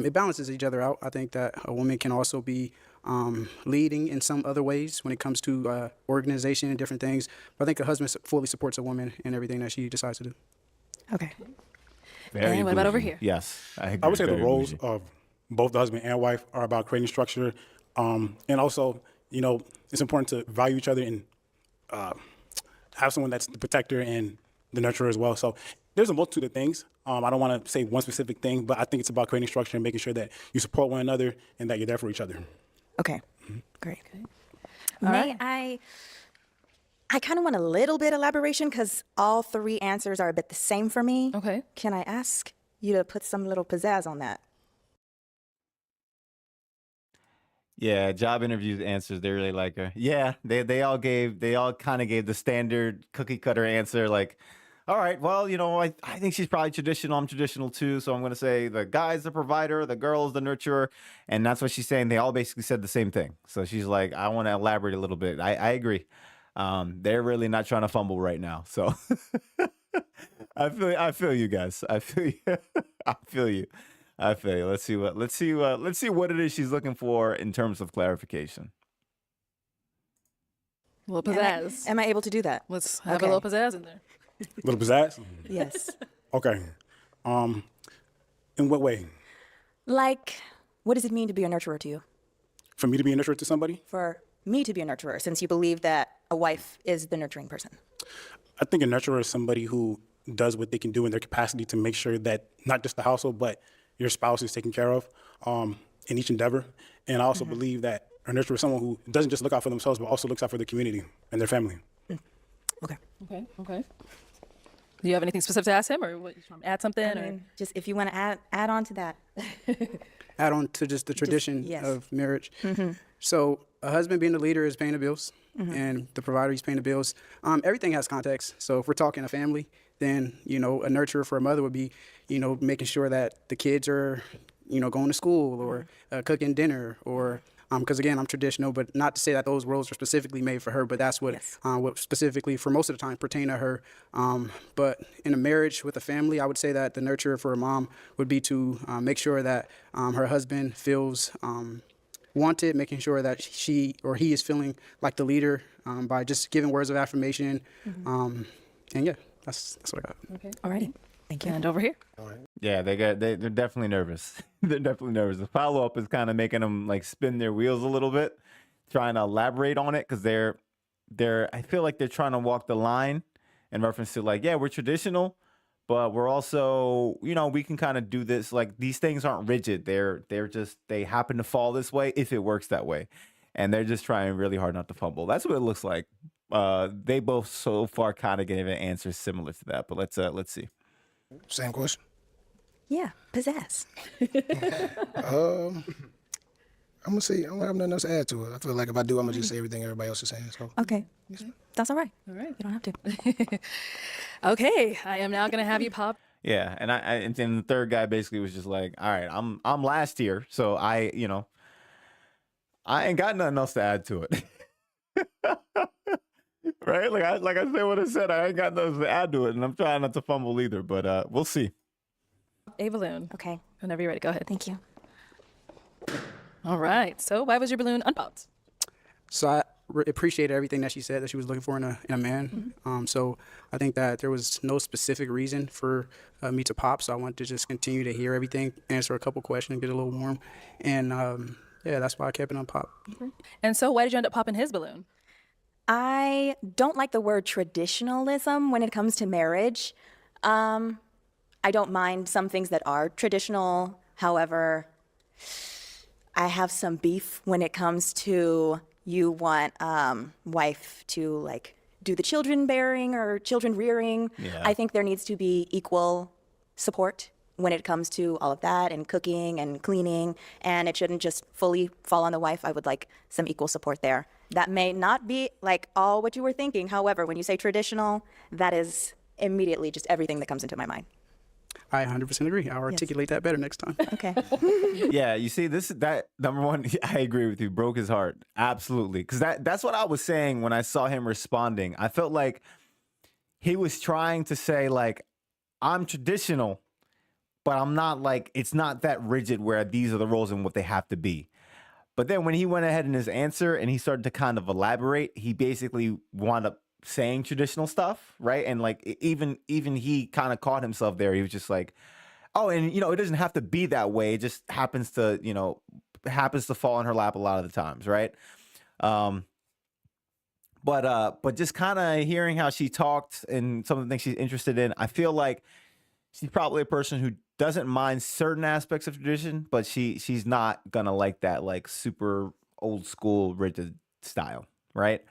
it balances each other out. I think that a woman can also be leading in some other ways when it comes to organization and different things. But I think a husband fully supports a woman in everything that she decides to do. Okay. Very And what about over bougie. here? Yes, I I would say the very roles bougie. of both the husband and wife are about creating structure, and also, it's important to value each other and have someone that's the protector and the nurturer as well. So there's a multitude of things. I don't want to say one specific thing, but I think it's about creating structure and making sure that you support one another and that you're there for each other. Okay. Great. All May right. I kind of want a little bit elaboration because all 3 answers are a bit the same for me. Okay. Can I ask you to put some little pizzazz on that? Yeah, job interviews answers, they really like her. Yeah, they all kind of gave the standard cookie cutter answer, like, all right, well, I think she's probably traditional. I'm traditional too, so I'm gonna say the guy's the provider, the girl's the nurturer, and that's what she's saying. They all basically said the same thing. So she's like, I want to elaborate a little bit. I agree. They're really not trying to fumble right now. So I feel you guys. I feel you. I feel you. I feel you. Let's see what it is she's looking for in terms of clarification. A little pizzazz. Am I able to do that? Let's have Okay. a little pizzazz in there. Little pizzazz? Yes. Okay. In what way? Like, what does it mean to be a nurturer to you? For me to be a nurturer to somebody? For me to be a nurturer, since you believe that a wife is the nurturing person. I think a nurturer is somebody who does what they can do in their capacity to make sure that not just the household, but your spouse is taken care of in each endeavor. And I also believe that a nurturer is someone who doesn't just look out for themselves, but also looks out for the community and their family. Okay. Okay. Do you have anything specific to ask him, or what? You want to add something? I mean, just if you want to add on to that. Add on to just the tradition yes. of marriage. So a husband being the leader is paying the bills, and the provider is paying the bills. Everything has context. So if we're talking a family, then a nurturer for a mother would be, making sure that the kids are, going to school or cooking dinner or. Because again, I'm traditional, but not to say that those roles are specifically made for her, but that's what, what specifically for most of the time pertain to her. But in a marriage with a family, I would say that the nurturer for a mom would be to make sure that her husband feels wanted, making sure that she or he is feeling like the leader by just giving words of affirmation. And yeah, that's what I got. Okay. Alrighty. Thank you. And over here. Yeah, they're definitely nervous. They're definitely nervous. The follow up is kind of making them like spin their wheels a little bit, trying to elaborate on it because I feel like they're trying to walk the line in reference to like, yeah, we're traditional, but we're also, we can kind of do this. Like these things aren't rigid. They happen to fall this way if it works that way, and they're just trying really hard not to fumble. That's what it looks like. They both so far kind of gave an answer similar to that, but let's see. Same question. Yeah, pizzazz. I'm gonna say I don't have nothing else to add to it. I feel like if I do, I'm gonna just say everything everybody else is saying. So Okay. That's all right. All right. You don't have to. Okay. I am now going to have you pop. Yeah, and then the third guy basically was just like, all right, I'm last here, so I ain't got nothing else to add to it. Right? Like I said what I said, I ain't got nothing to add to it, and I'm trying not to fumble either, but we'll see. A balloon. Okay. Whenever you're ready, go ahead. Thank you. All right. So why was your balloon unpopped? So I appreciated everything that she said that she was looking for in a man. So I think that there was no specific reason for me to pop. So I wanted to just continue to hear everything, answer a couple questions, get a little warm. And yeah, that's why I kept it on pop. And so why did you end up popping his balloon? I don't like the word traditionalism when it comes to marriage. I don't mind some things that are traditional. However, I have some beef when it comes to you want wife to like do the children bearing or children rearing. Yeah. I think there needs to be equal support when it comes to all of that and cooking and cleaning, and it shouldn't just fully fall on the wife. I would like some equal support there. That may not be like all what you were thinking. However, when you say traditional, that is immediately just everything that comes into my mind. I 100% agree. I'll articulate that better next time. Okay. Yeah, you see, that number one, I agree with you. Broke his heart, absolutely, because that's what I was saying when I saw him responding. I felt like he was trying to say like, I'm traditional, but I'm not like, it's not that rigid where these are the roles and what they have to be. But then when he went ahead in his answer and he started to kind of elaborate, he basically wound up saying traditional stuff, right? And like even he kind of caught himself there. He was just like, oh, and it doesn't have to be that way. It just happens to fall in her lap a lot of the times, right? But just kind of hearing how she talked and some of the things she's interested in, I feel like she's probably a person who doesn't mind certain aspects of tradition, but she's not gonna like that like super old school rigid style, right?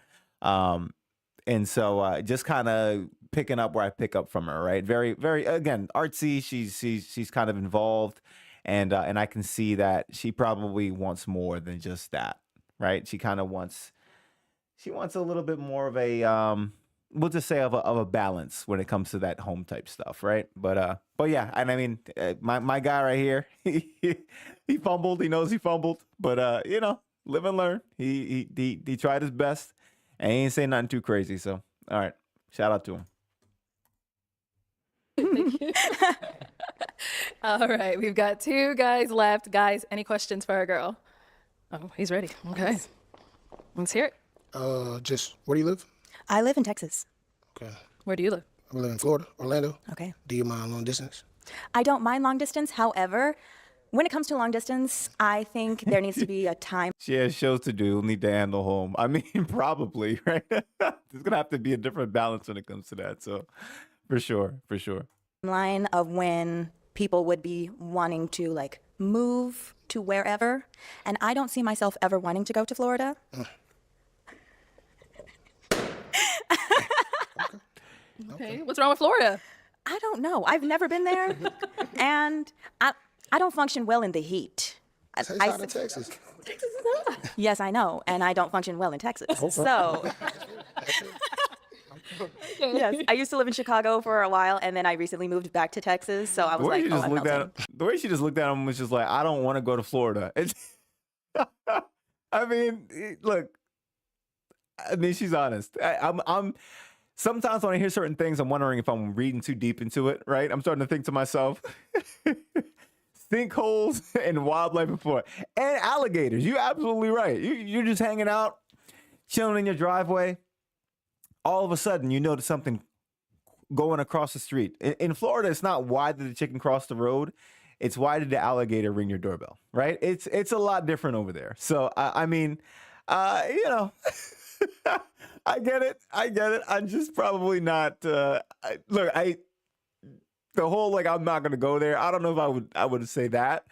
And so just kind of picking up where I pick up from her, right? Very, very, again, artsy. She's kind of involved. and I can see that she probably wants more than just that, right? She kind of wants a little bit more of a we'll just say of a balance when it comes to that home type stuff, right? But yeah, and I mean, my guy right here, he fumbled. He knows he fumbled, but you know, live and learn. He tried his best, and he ain't saying nothing too crazy. So all right, shout out to him. All right, we've got 2 guys left. Guys, any questions for our girl? Oh, he's ready. Okay. Let's hear it. Just where do you live? I live in Texas. Okay. Where do you live? I live in Florida, Orlando. Okay. Do you mind long distance? I don't mind long distance. However, when it comes to long distance, I think there needs to be a time She has shows to do. Need to handle home. I mean, probably, right? There's gonna have to be a different balance when it comes to that. So, for sure. line of when people would be wanting to like move to wherever, and I don't see myself ever wanting to go to Florida. Okay. What's wrong with Florida? I don't know. I've never been there, and I don't function well in the heat. It's out of Texas. Yes, I know, and I don't function well in Texas. So. Yes, I used to live in Chicago for a while, and then I recently moved back to Texas. So I was like, oh, I'm melting. The way she just looked at him was just like, I don't want to go to Florida. It's, I mean, look, I mean, she's honest. I'm sometimes when I hear certain things, I'm wondering if I'm reading too deep into it, right? I'm starting to think to myself, sinkholes and wildlife before, and alligators. You're absolutely right. You're just hanging out, chilling in your driveway. All of a sudden, you notice something going across the street. In Florida, it's not why did the chicken cross the road. It's why did the alligator ring your doorbell, right? It's a lot different over there. So, I mean, you know, I get it. I'm just probably not, the whole, like, I'm not going to go there. I don't know if I would say that,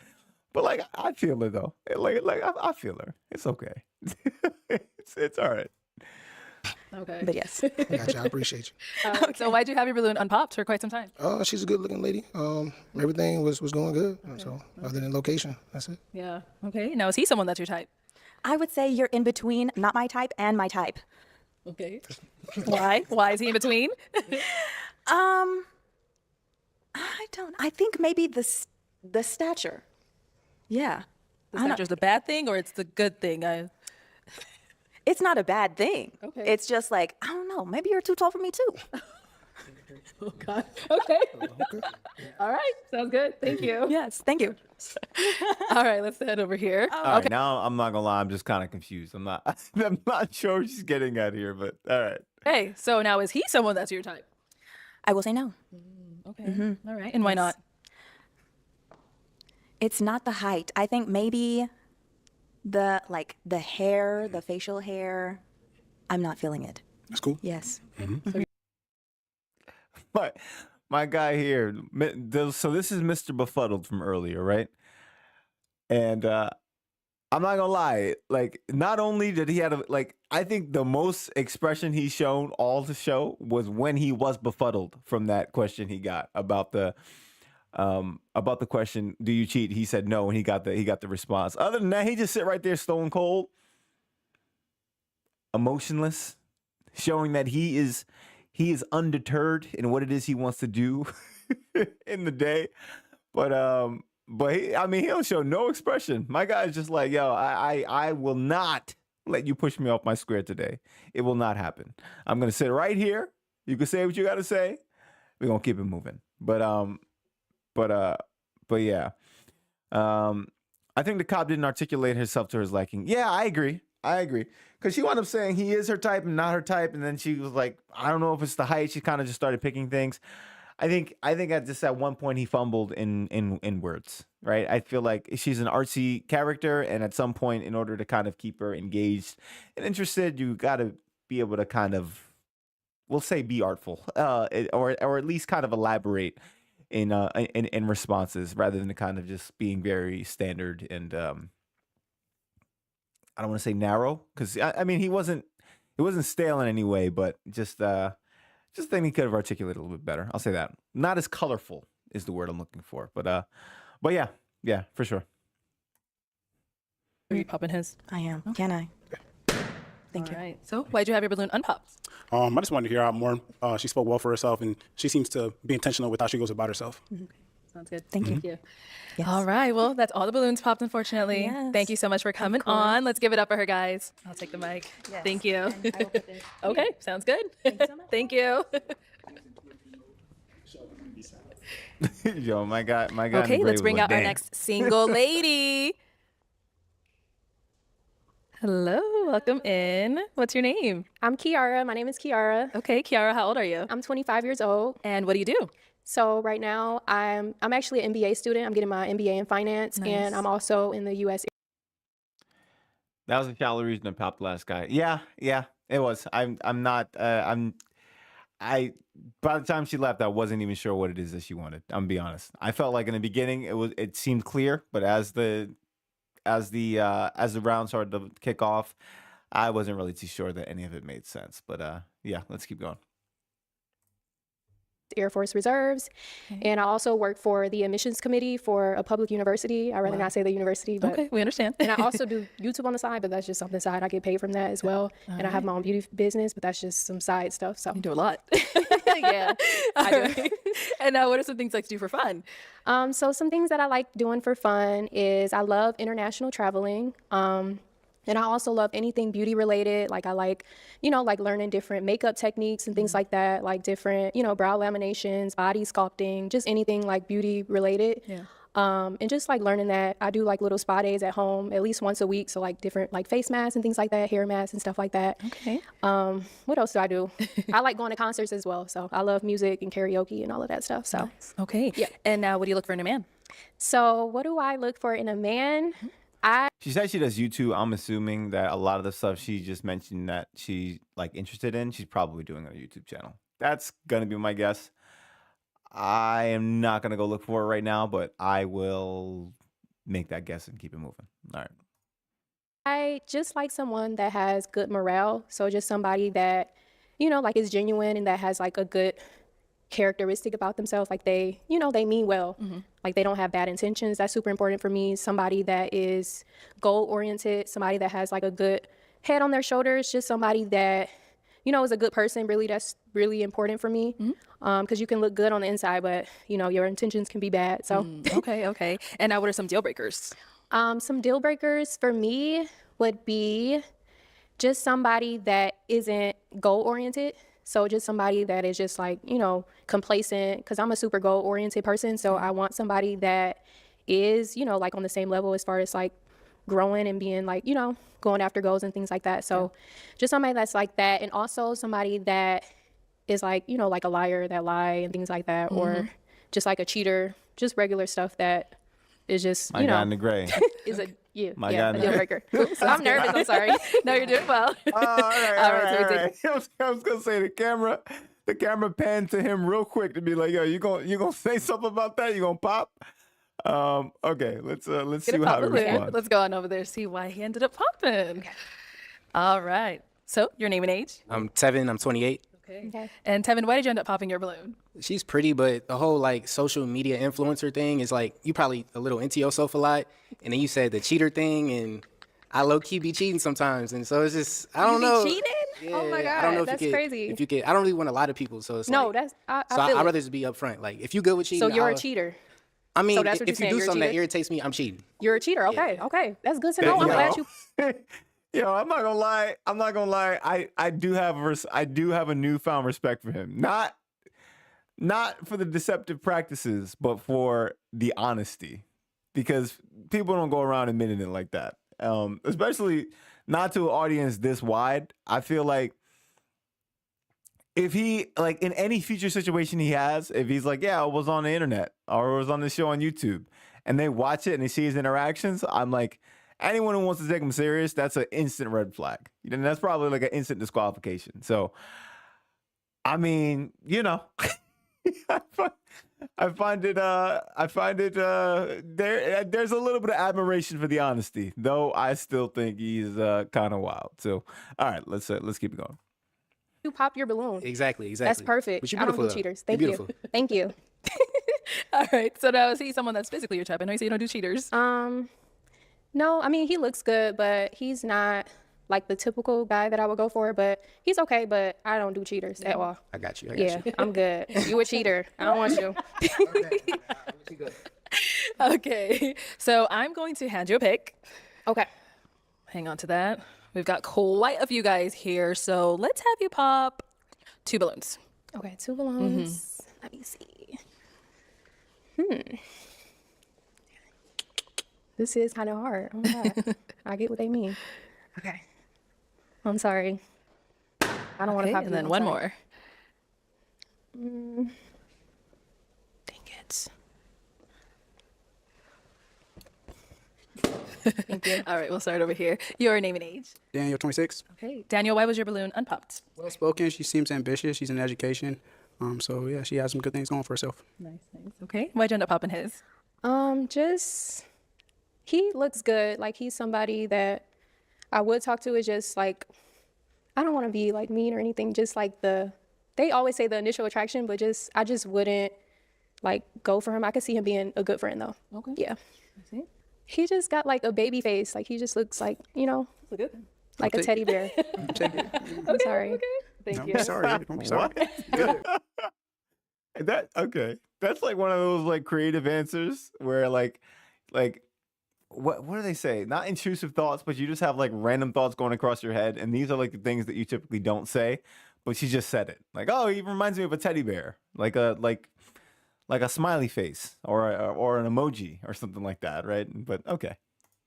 but like, I feel it though. Like I feel her. It's okay. It's all right. Okay. But yes. Gotcha. I appreciate you. So why'd you have your balloon unpopped for quite some time? She's a good looking lady. Everything was going good. So other than location, that's it. Yeah. Okay. Now, is he someone that's your type? I would say you're in between not my type and my type. Okay. Why? Why is he in between? I think maybe the stature. Yeah. The stature's the bad thing or it's the good thing? It's not a bad thing. Okay. It's just like, I don't know, maybe you're too tall for me too. Oh, God. Okay. All right. Sounds good. Thank you. Yes, thank you. All right. Let's head over here. All right, now I'm not gonna lie, I'm just kind of confused. I'm not sure what she's getting at here, but all right. Hey, so now is he someone that's your type? I will say no. Okay. All right. And why not? It's not the height. I think maybe the hair, the facial hair, I'm not feeling it. That's cool. Yes. But my guy here, so this is Mr. Befuddled from earlier, right? And I'm not gonna lie, like, not only did he have I think the most expression he's shown all the show was when he was befuddled from that question he got about the question, do you cheat? He said no, and he got the response. Other than that, he just sit right there stone cold, emotionless, showing that he is undeterred in what it is he wants to do in the day. But he don't show no expression. My guy's just like, yo, I will not let you push me off my square today. It will not happen. I'm gonna sit right here. You can say what you gotta say. We're gonna keep it moving. But yeah. I think the cop didn't articulate herself to her liking. Yeah, I agree. Because she wound up saying he is her type and not her type. And then she was like, I don't know if it's the height. She kind of just started picking things. I think at one point he fumbled in words, right? I feel like she's an artsy character. And at some point, in order to kind of keep her engaged and interested, you got to be able to kind of, we'll say, be artful, or at least kind of elaborate in responses rather than kind of just being very standard and I don't want to say narrow, because I mean it wasn't stale in any way, but just think he could have articulated a little bit better. I'll say that. Not as colorful is the word I'm looking for, but yeah, Yeah, for sure. Are you popping his? I am. Can I? Thank you. All right. So why'd you have your balloon unpopped? I just wanted to hear out more. She spoke well for herself, and she seems to be intentional with how she goes about herself. Sounds good. Thank you. Thank you. All right. Well, that's all the balloons popped, unfortunately. Yes. Thank you so much for coming on. Let's give it up for her, guys. I'll take the mic. Yes. Thank you. And I will put this Okay. Sounds good. Thank you so much. Thank you. Yo, my guy. In the Okay, gray let's was bring like, out our "Damn." next single lady. Hello, welcome in. What's your name? I'm Kiara. My name is Kiara. Okay, Kiara, how old are you? I'm 25 years old. And what do you do? So right now I'm actually an MBA student. I'm getting my MBA in finance, Nice. and I'm also in the U.S. That was a shallow reason to pop the last guy. Yeah, it was. I'm not. I. By the time she left, I wasn't even sure what it is that she wanted. I'm gonna be honest. I felt like in the beginning it seemed clear, but as the round started to kick off, I wasn't really too sure that any of it made sense. But yeah, let's keep going. Air Force Reserves, and I also work for the admissions committee for a public university. I'd rather not say the university, but Okay, we understand. and I also do YouTube on the side, but that's just something side. I get paid from that as well, and I have my own beauty business, but that's just some side stuff. So You do a lot. yeah, I do. Alright. And what are some things like to do for fun? So some things that I like doing for fun is I love international traveling. And I also love anything beauty related. Like I like, like learning different makeup techniques and things like that, like different, brow laminations, body sculpting, just anything like beauty related. Yeah. And just like learning that. I do like little spa days at home at least once a week. So like different like face masks and things like that, hair masks and stuff like that. Okay. What else do I do? I like going to concerts as well. So I love music and karaoke and all of that stuff. So Okay. Yeah. And what do you look for in a man? So what do I look for in a man? She said she does YouTube. I'm assuming that a lot of the stuff she just mentioned that she's like interested in, she's probably doing on a YouTube channel. That's gonna be my guess. I am not gonna go look for it right now, but I will make that guess and keep it moving. All right. I just like someone that has good morale. So just somebody that, like is genuine and that has like a good characteristic about themselves. Like they, they mean well. Like they don't have bad intentions. That's super important for me. Somebody that is goal oriented, somebody that has like a good head on their shoulders, just somebody that, is a good person. Really, that's really important for me. Because you can look good on the inside, but, your intentions can be bad. So, Okay. And what are some deal breakers? some deal breakers for me would be just somebody that isn't goal oriented. So just somebody that is just like, complacent, because I'm a super goal oriented person. So I want somebody that is, like on the same level as far as like growing and being like, going after goals and things like that. So just somebody that's like that. And also somebody that is like, like a liar that lie and things like that, or just like a cheater, just regular stuff that is just, My guy in the gray. is a My guy in a the deal gray. breaker. Oops, I'm nervous. I'm sorry. No, you're doing well. All right. so we I was gonna say the camera panned to him real quick to be like, yo, you gonna say something about that? You gonna pop? Okay, let's Get see a how pop he balloon. responds. Let's go on over there, see why he ended up popping. All right. So your name and age? I'm Tevin. I'm 28. Okay. And Tevin, why did you end up popping your balloon? She's pretty, but the whole like social media influencer thing is like you probably a little into yourself a lot, and then you said the cheater thing, and I low key be cheating sometimes, and so it's just I don't know. Cheating? Oh my I don't know God, if that's you could, crazy. If you could, I don't really want a lot of people, so it's No, like, that's I so feel I'd it. rather just be upfront. Like if you good with cheating, So you're a I'll- cheater. I mean, So that's what if you're you saying, do you're a something that cheater? irritates me, I'm cheating. You're a cheater. Okay. Okay. That's good to know. I'm glad you. Yo, I'm not gonna lie. I do have a newfound respect for him. Not for the deceptive practices, but for the honesty. Because people don't go around admitting it like that. Especially not to an audience this wide. I feel like if he, like in any future situation he has, if he's like, yeah, I was on the internet or I was on this show on YouTube, and they watch it and they see his interactions, I'm like, anyone who wants to take him serious, that's an instant red flag. That's probably like an instant disqualification. So, I mean, I find it there's a little bit of admiration for the honesty, though I still think he's kind of wild. So, all right, let's keep it going. You pop your balloon. Exactly. That's perfect. But you're I don't beautiful, do though. cheaters. You're Thank you. beautiful. Thank you. All right. So now is he someone that's physically your type? I know you say you don't do cheaters. No, I mean, he looks good, but he's not like the typical guy that I would go for, but he's okay, but I don't do cheaters at all. I got you. Yeah, I'm good. You a cheater. I don't want you. Okay. So I'm going to hand you a pick. Okay. Hang on to that. We've got quite a few guys here. So let's have you pop 2 balloons. Okay, 2 balloons. Let me see. This is kind of hard. Oh my God. I get what they mean. Okay. I'm sorry. I don't want to Okay, pop and you. then I'm one sorry. more. Dang it. Thank you. All right, we'll start over here. Your name and age. Daniel, 26. Okay. Daniel, why was your balloon unpopped? Well spoken. She seems ambitious. She's in education. So yeah, she has some good things going for herself. Nice. Okay. Why'd you end up popping his? Just he looks good. Like he's somebody that I would talk to. Is just like I don't want to be like mean or anything. Just like they always say the initial attraction, but I just wouldn't like go for him. I could see him being a good friend though. Okay. Yeah. I see. He just got like a baby face. Like he just looks like like a teddy bear. I'm sorry. Okay. Thank you. I'm sorry. I'm sorry. That's like one of those like creative answers where like what do they say? Not intrusive thoughts, but you just have like random thoughts going across your head, and these are like the things that you typically don't say, but she just said it. Like, oh, he reminds me of a teddy bear, like a smiley face or an emoji or something like that, right? But okay,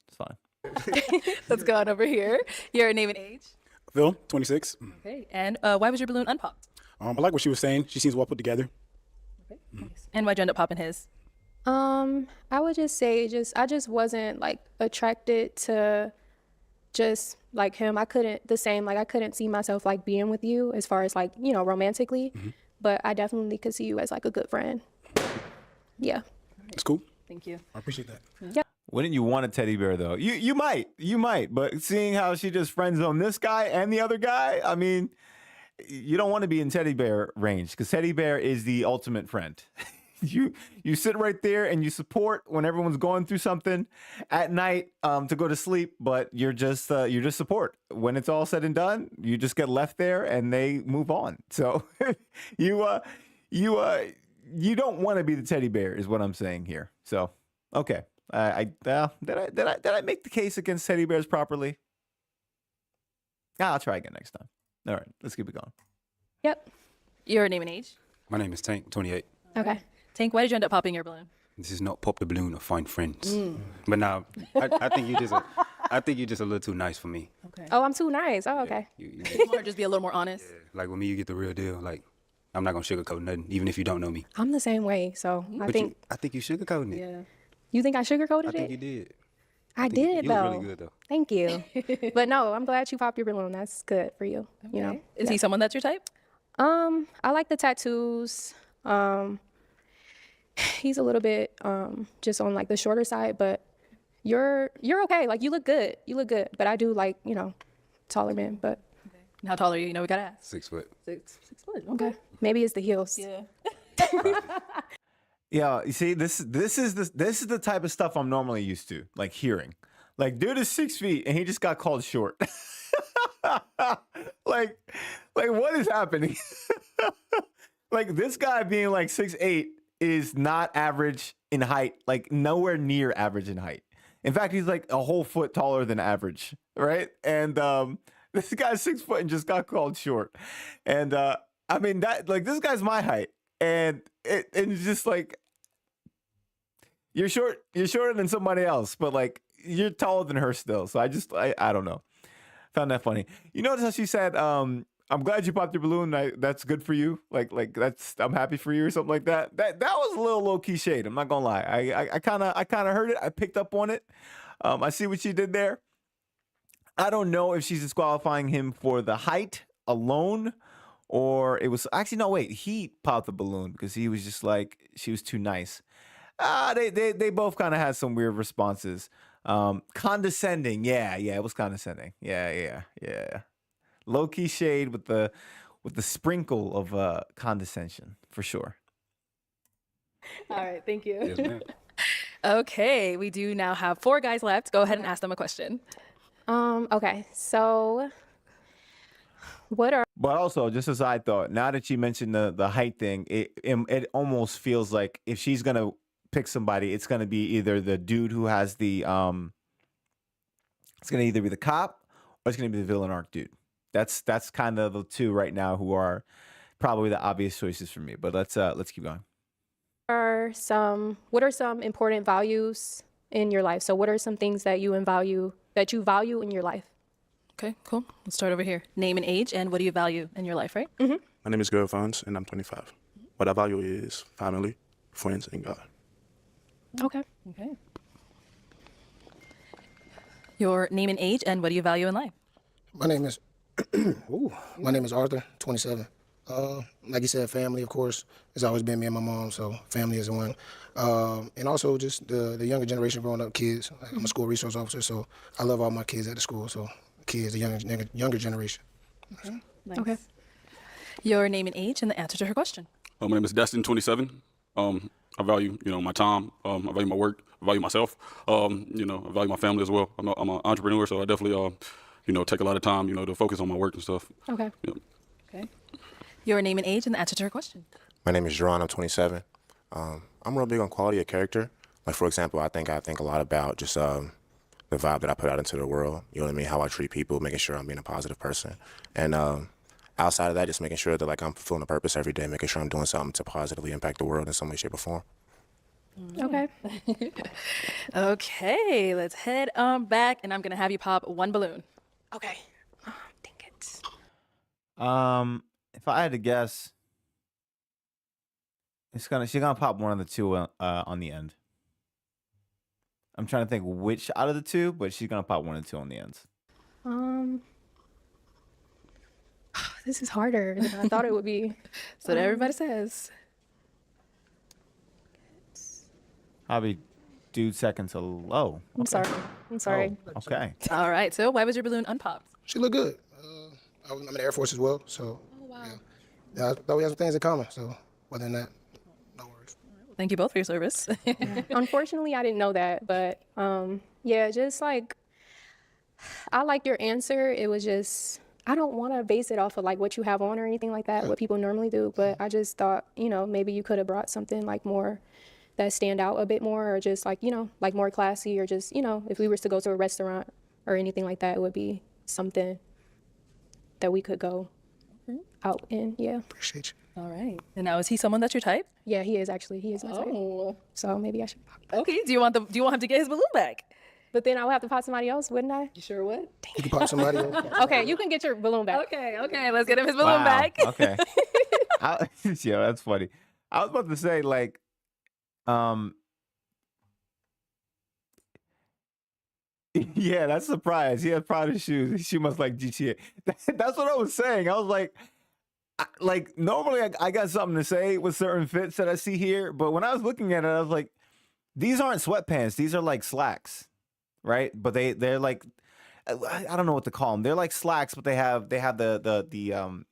it's fine. Let's go on over here. Your name and age. Phil, 26. Okay. And why was your balloon unpopped? I like what she was saying. She seems well put together. Okay. Nice. And why'd you end up popping his? I would just say I just wasn't like attracted to just like him. I couldn't see myself like being with you as far as like, romantically, but I definitely could see you as like a good friend. Yeah. It's cool. Thank you. I appreciate that. Yeah. Wouldn't you want a teddy bear though? You might, but seeing how she just friends on this guy and the other guy, I mean, you don't want to be in teddy bear range because teddy bear is the ultimate friend. You sit right there and you support when everyone's going through something at night to go to sleep, but you're just support. When it's all said and done, you just get left there and they move on. So you don't want to be the teddy bear is what I'm saying here. So okay. Did I make the case against teddy bears properly? I'll try again next time. All right, let's keep it going. Yep. Your name and age. My name is Tank, 28. Okay. Tank, why did you end up popping your balloon? This is not pop the balloon or find friends. But now, I think you're just a little too nice for me. Okay. Oh, I'm too nice. Oh, okay. You Or just be a little more honest. like with me, you get the real deal. Like I'm not gonna sugarcoat nothing, even if you don't know me. I'm the same way. So I think I think you sugarcoating it. Yeah. you think I sugarcoated I think it? you did. I did You though. look really good though. Thank you. But no, I'm glad you popped your balloon. That's good for you. You know. Is he someone that's your type? I like the tattoos. He's a little bit just on like the shorter side, but you're okay. Like you look good. You look good. But I do like, taller men, but And how tall are you? We gotta ask. 6 foot. 6 foot. Okay. maybe it's the heels. Yeah. Yeah, you see, this is the type of stuff I'm normally used to, like hearing. Like, dude is 6 feet and he just got called short. like what is happening? Like this guy being like 6'8" is not average in height, like nowhere near average in height. In fact, he's like a whole foot taller than average, right? And this guy's 6 foot and just got called short. And I mean that like this guy's my height, and it's just like you're shorter than somebody else, but like you're taller than her still. So I don't know. Found that funny. You notice how she said, I'm glad you popped your balloon. That's good for you. Like I'm happy for you or something like that. That was a little low key shade. I'm not gonna lie. I kind of heard it. I picked up on it. I see what she did there. I don't know if she's disqualifying him for the height alone, or it was actually no. Wait, he popped the balloon because he was just like she was too nice. They both kind of had some weird responses. Condescending. Yeah, it was condescending. Yeah. Low key shade with the sprinkle of condescension for sure. All right, thank you. Yes, ma'am. Okay, we do now have 4 guys left. Go ahead and ask them a question. Okay. So, what are But also, just as I thought, now that you mentioned the height thing, it almost feels like if she's gonna pick somebody, it's gonna be either the dude who has the it's gonna either be the cop or it's gonna be the villain arc dude. That's kind of the two right now who are probably the obvious choices for me. But let's keep going. what are some important values in your life? So, what are some things that you value in your life? Okay, cool. Let's start over here. Name and age, and what do you value in your life, right? My name is Girl Fons, and I'm 25. What I value is family, friends, and God. Okay. Okay. Your name and age, and what do you value in life? My name is my name is Arthur, 27. Like you said, family, of course, has always been me and my mom, so family is one. And also just the younger generation growing up, kids. I'm a school resource officer, so I love all my kids at the school, so kids, the younger generation. Nice. Okay. Your name and age, and the answer to her question. My name is Destin, 27. I value, my time. I value my work. I value myself. I value my family as well. I'm an entrepreneur, so I definitely, take a lot of time, to focus on my work and stuff. Okay. Yep. Okay. Your name and age, and the answer to her question. My name is Jerron. I'm 27. I'm real big on quality of character. Like, for example, I think a lot about just the vibe that I put out into the world. You know what I mean? How I treat people, making sure I'm being a positive person. And outside of that, just making sure that like I'm fulfilling a purpose every day, making sure I'm doing something to positively impact the world in some way, shape, or form. Okay. Okay, let's head back, and I'm gonna have you pop 1 balloon. Okay. Dang it. If I had to guess, she's gonna pop one of the two on the end. I'm trying to think which out of the two, but she's gonna pop one and two on the ends. This is harder than I thought it would be. That's what everybody says. Probably dude second to low. I'm sorry. I'm sorry. Oh, okay. All right, so why was your balloon unpopped? She looked good. I'm in the Air Force as well, so yeah, I thought we had some things in common. So other than that, no worries. Thank you both for your service. Unfortunately, I didn't know that, but yeah, just like I like your answer. It was just I don't want to base it off of like what you have on or anything like that, what people normally do. But I just thought, maybe you could have brought something like more that stand out a bit more, or just like like more classy, or just if we were to go to a restaurant or anything like that, it would be something that we could go out in. Yeah. Appreciate you. All right. And now, is he someone that's your type? Yeah, he is actually. He is my type. So maybe I should pop that. Okay. Do you want him to get his balloon back? But then I would have to pop somebody else, wouldn't I? You sure would? You can pop somebody else. Okay, you can get your balloon back. Okay. Let's get him his balloon back. Okay. Yeah, that's funny. I was about to say like, yeah, that's a surprise. He has Prada shoes. She must like GTA. That's what I was saying. I was like, normally I got something to say with certain fits that I see here, but when I was looking at it, I was like, these aren't sweatpants. These are like slacks, right? But they're like, I don't know what to call them. They're like slacks, but they have the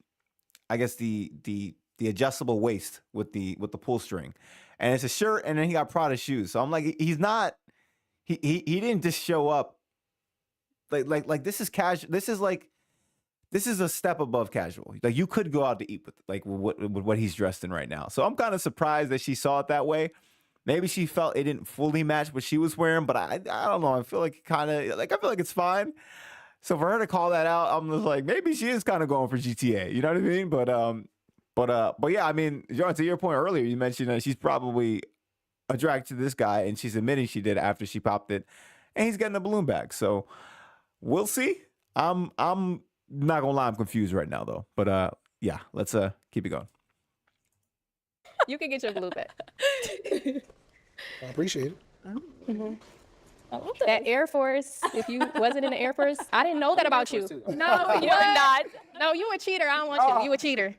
I guess the adjustable waist with the pull string, and it's a shirt, and then he got Prada shoes. So I'm like, he's not. He didn't just show up like this is casual. This is a step above casual. Like you could go out to eat with what he's dressed in right now. So I'm kind of surprised that she saw it that way. Maybe she felt it didn't fully match what she was wearing, but I don't know. I feel like I feel like it's fine. So for her to call that out, I'm just like, maybe she is kind of going for GTA. You know what I mean? But yeah, I mean, John, to your point earlier, you mentioned that she's probably attracted to this guy, and she's admitting she did after she popped it, and he's getting a balloon back. So we'll see. I'm not gonna lie, I'm confused right now though. But yeah, let's keep it going. You can get your balloon back. I appreciate it. Mm-hmm. That Air Force, if you wasn't in the Air Force, I didn't know that about you. No, you're not. No, you a cheater. I don't want you. You a cheater.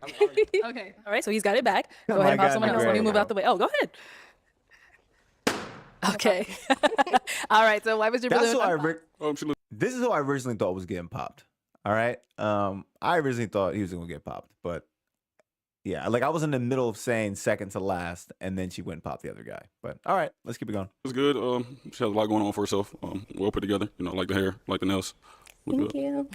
Okay. All right. So he's got it back. Go Oh ahead and my pop God, someone else. Let me move out the way. Oh, go ahead. Okay. All right. So why was your That's balloon? This is who I originally thought was getting popped. All right. I originally thought he was gonna get popped, but Yeah, like I was in the middle of saying second to last, and then she went and popped the other guy. But all right, let's keep it going. It's good. She has a lot going on for herself. Well put together. You know, like the hair, like the nails. Look Thank good. you.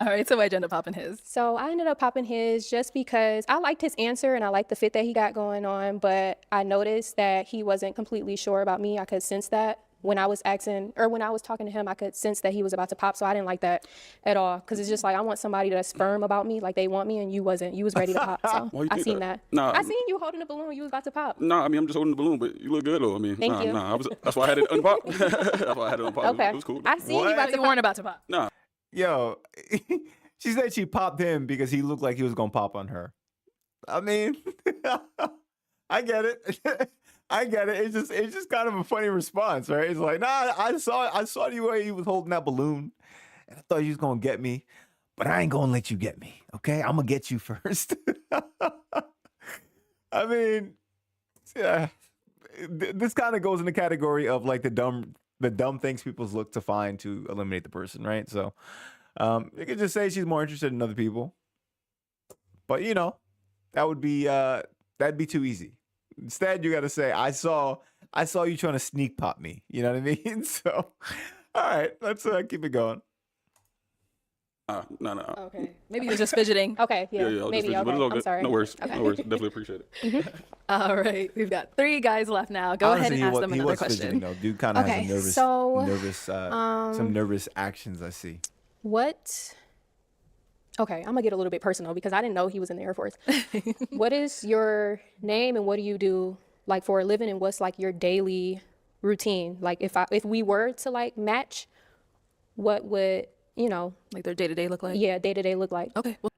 All right, so why'd you end up popping his? So I ended up popping his just because I liked his answer and I liked the fit that he got going on, but I noticed that he wasn't completely sure about me. I could sense that when I was asking, or when I was talking to him, I could sense that he was about to pop. So I didn't like that at all. Cause it's just like, I want somebody that's firm about me, like they want me, and you wasn't. You was ready to pop. So Why you I think seen that? that. Nah. I seen you holding the balloon. You was about to pop. Nah, I mean, I'm just holding the balloon, but you look good though. I mean, Thank you. that's why I had it unpop. That's why I had it unpop. Okay. It was cool. I seen What? you about to You pop. weren't about to pop. Nah. Yo, she said she popped him because he looked like he was gonna pop on her. I mean, I get it. I get it. It's just kind of a funny response, right? It's like, nah, I saw the way he was holding that balloon, and I thought he was gonna get me, but I ain't gonna let you get me. Okay, I'm gonna get you first. I mean, yeah, this kind of goes in the category of like the dumb things people look to find to eliminate the person, right? So, you could just say she's more interested in other people, but you know, that'd be too easy. Instead, you got to say, I saw you trying to sneak pop me. You know what I mean? So, all right, let's keep it going. No. Okay. Maybe he was just fidgeting. Okay. Yeah. I was just Maybe. thinking, but it's Okay. all I'm good. sorry. No worries. Okay. No worries. Definitely appreciate it. All right, we've got 3 guys left now. Go ahead and ask them he another was question. fidgeting, though. Dude kind of Okay, has some nervous actions. I see. What? Okay, I'm gonna get a little bit personal because I didn't know he was in the Air Force. What is your name and what do you do like for a living, and what's like your daily routine? Like if we were to like match, what would Like their day-to-day look like? yeah, day to day look like? Okay. Well,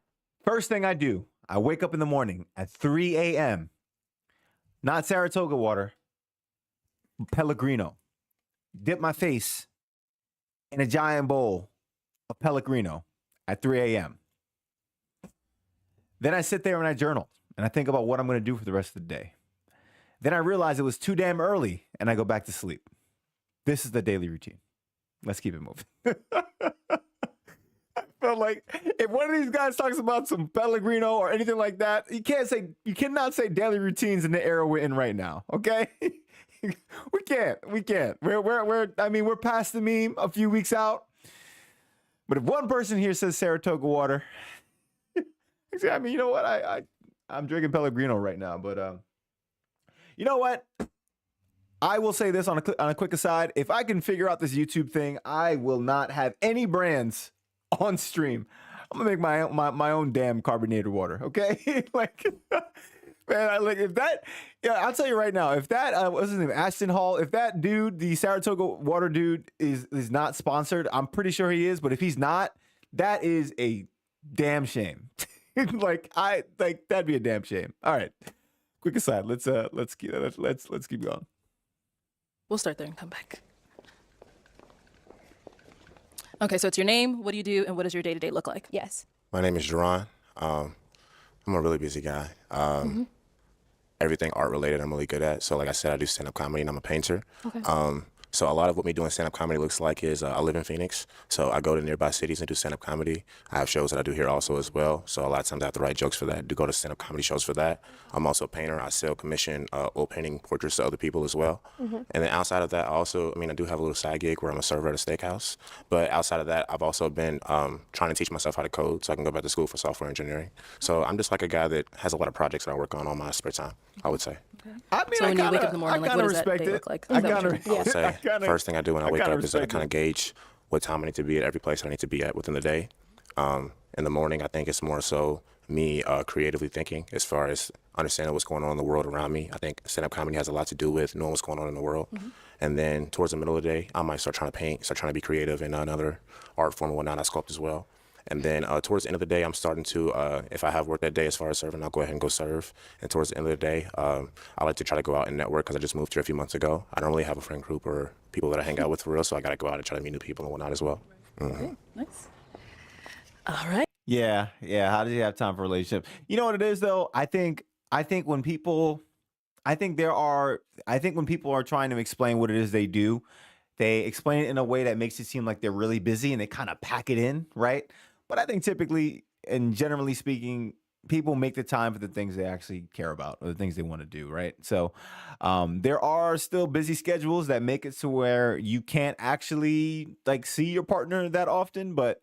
First thing I do, I wake up in the morning at 3 a.m. Not Saratoga water, Pellegrino. Dip my face in a giant bowl of Pellegrino at 3 a.m. Then I sit there and I journal and I think about what I'm going to do for the rest of the day. Then I realize it was too damn early and I go back to sleep. This is the daily routine. Let's keep it moving. I felt like if one of these guys talks about some Pellegrino or anything like that, you cannot say daily routines in the era we're in right now. Okay, we can't. We're past the meme, a few weeks out. But if one person here says Saratoga water, I mean, you know what? I'm drinking Pellegrino right now, but you know what? I will say this on a quick aside. If I can figure out this YouTube thing, I will not have any brands on stream. I'm gonna make my own damn carbonated water. Okay, like, man, if that, yeah, I'll tell you right now, if that what's his name, Ashton Hall, if that dude, the Saratoga water dude, is not sponsored, I'm pretty sure he is. But if he's not, that is a damn shame. That'd be a damn shame. All right, quick aside. Let's keep going. we'll start there and come back. Okay, so it's your name, what do you do, and what does your day-to-day look like? Yes. My name is Jerron. I'm a really busy guy. Everything art related I'm really good at. So like I said, I do stand-up comedy and I'm a painter. Okay. So a lot of what me doing stand-up comedy looks like is I live in Phoenix. So I go to nearby cities and do stand-up comedy. I have shows that I do here also as well. So a lot of times I have to write jokes for that, to go to stand-up comedy shows for that. I'm also a painter. I sell commission oil painting portraits to other people as well. And then outside of that, I do have a little side gig where I'm a server at a steakhouse. But outside of that, I've also been trying to teach myself how to code so I can go back to school for software engineering. So I'm just like a guy that has a lot of projects that I work on my spare time, I would say. I mean, So when you wake up in the morning, like, what does that respect day it. look like? I Is that what kind you're- of I would say first thing I do when I wake up is that I respect kind of gauge what time I need to be at every place I need to be at within the day. In the morning, I think it's more so me creatively thinking as far as understanding what's going on in the world around me. I think stand-up comedy has a lot to do with knowing what's going on in the world. And then towards the middle of the day, I might start trying to paint, start trying to be creative in another art form and whatnot. I sculpt as well. And then towards the end of the day, I'm starting to, if I have work that day as far as serving, I'll go ahead and go serve. And towards the end of the day, I like to try to go out and network because I just moved here a few months ago. I don't really have a friend group or people that I hang out with for real, so I got to go out and try to meet new people and whatnot as well. Okay, nice. All right. Yeah. How does he have time for a relationship? You know what it is though? I think when people are trying to explain what it is they do, they explain it in a way that makes it seem like they're really busy and they kind of pack it in, right? But I think typically and generally speaking, people make the time for the things they actually care about or the things they want to do, right? So there are still busy schedules that make it to where you can't actually like see your partner that often, but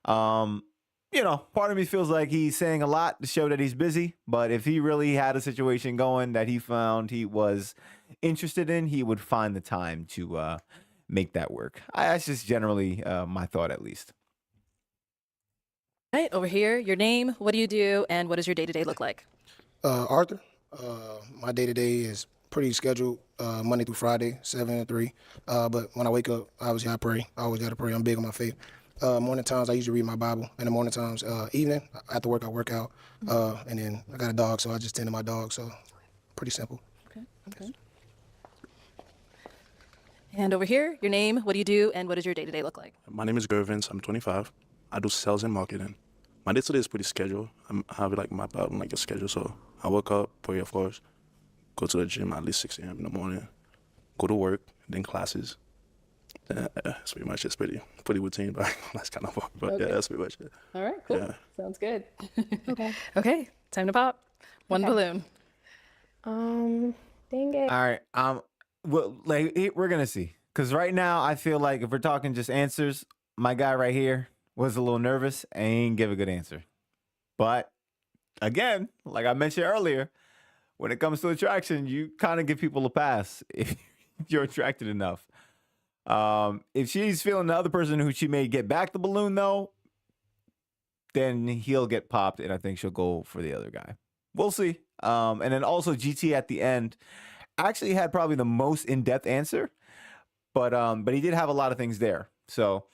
part of me feels like he's saying a lot to show that he's busy, but if he really had a situation going that he found he was interested in, he would find the time to make that work. That's just generally my thought, at least. Right, over here, your name, what do you do, and what does your day-to-day look like? Arthur. My day-to-day is pretty scheduled, Monday through Friday, 7 to 3. But when I wake up, obviously I pray. I always got to pray. I'm big on my faith. Morning times, I usually read my Bible. In the morning times, evening, after work, I work out. And then I got a dog, so I just tend to my dog. So pretty simple. Okay. And over here, your name, what do you do, and what does your day-to-day look like? My name is Gervins. I'm 25. I do sales and marketing. My day-to-day is pretty scheduled. I have it like mapped out on like a schedule. So I wake up, pray of course, go to the gym at least 6 a.m. in the morning, go to work, then classes. That's pretty much it's pretty routine, but that's kind of work. But yeah, that's pretty much it. All right, cool. Yeah. Sounds good. Okay. Okay, time to pop. One balloon. Dang it. All right. Well, we're gonna see. Cause right now I feel like if we're talking just answers, my guy right here was a little nervous and he didn't give a good answer. But again, like I mentioned earlier, when it comes to attraction, you kind of give people a pass if you're attracted enough. If she's feeling the other person who she may get back the balloon though, then he'll get popped and I think she'll go for the other guy. We'll see. And then also GT at the end actually had probably the most in-depth answer, but he did have a lot of things there. So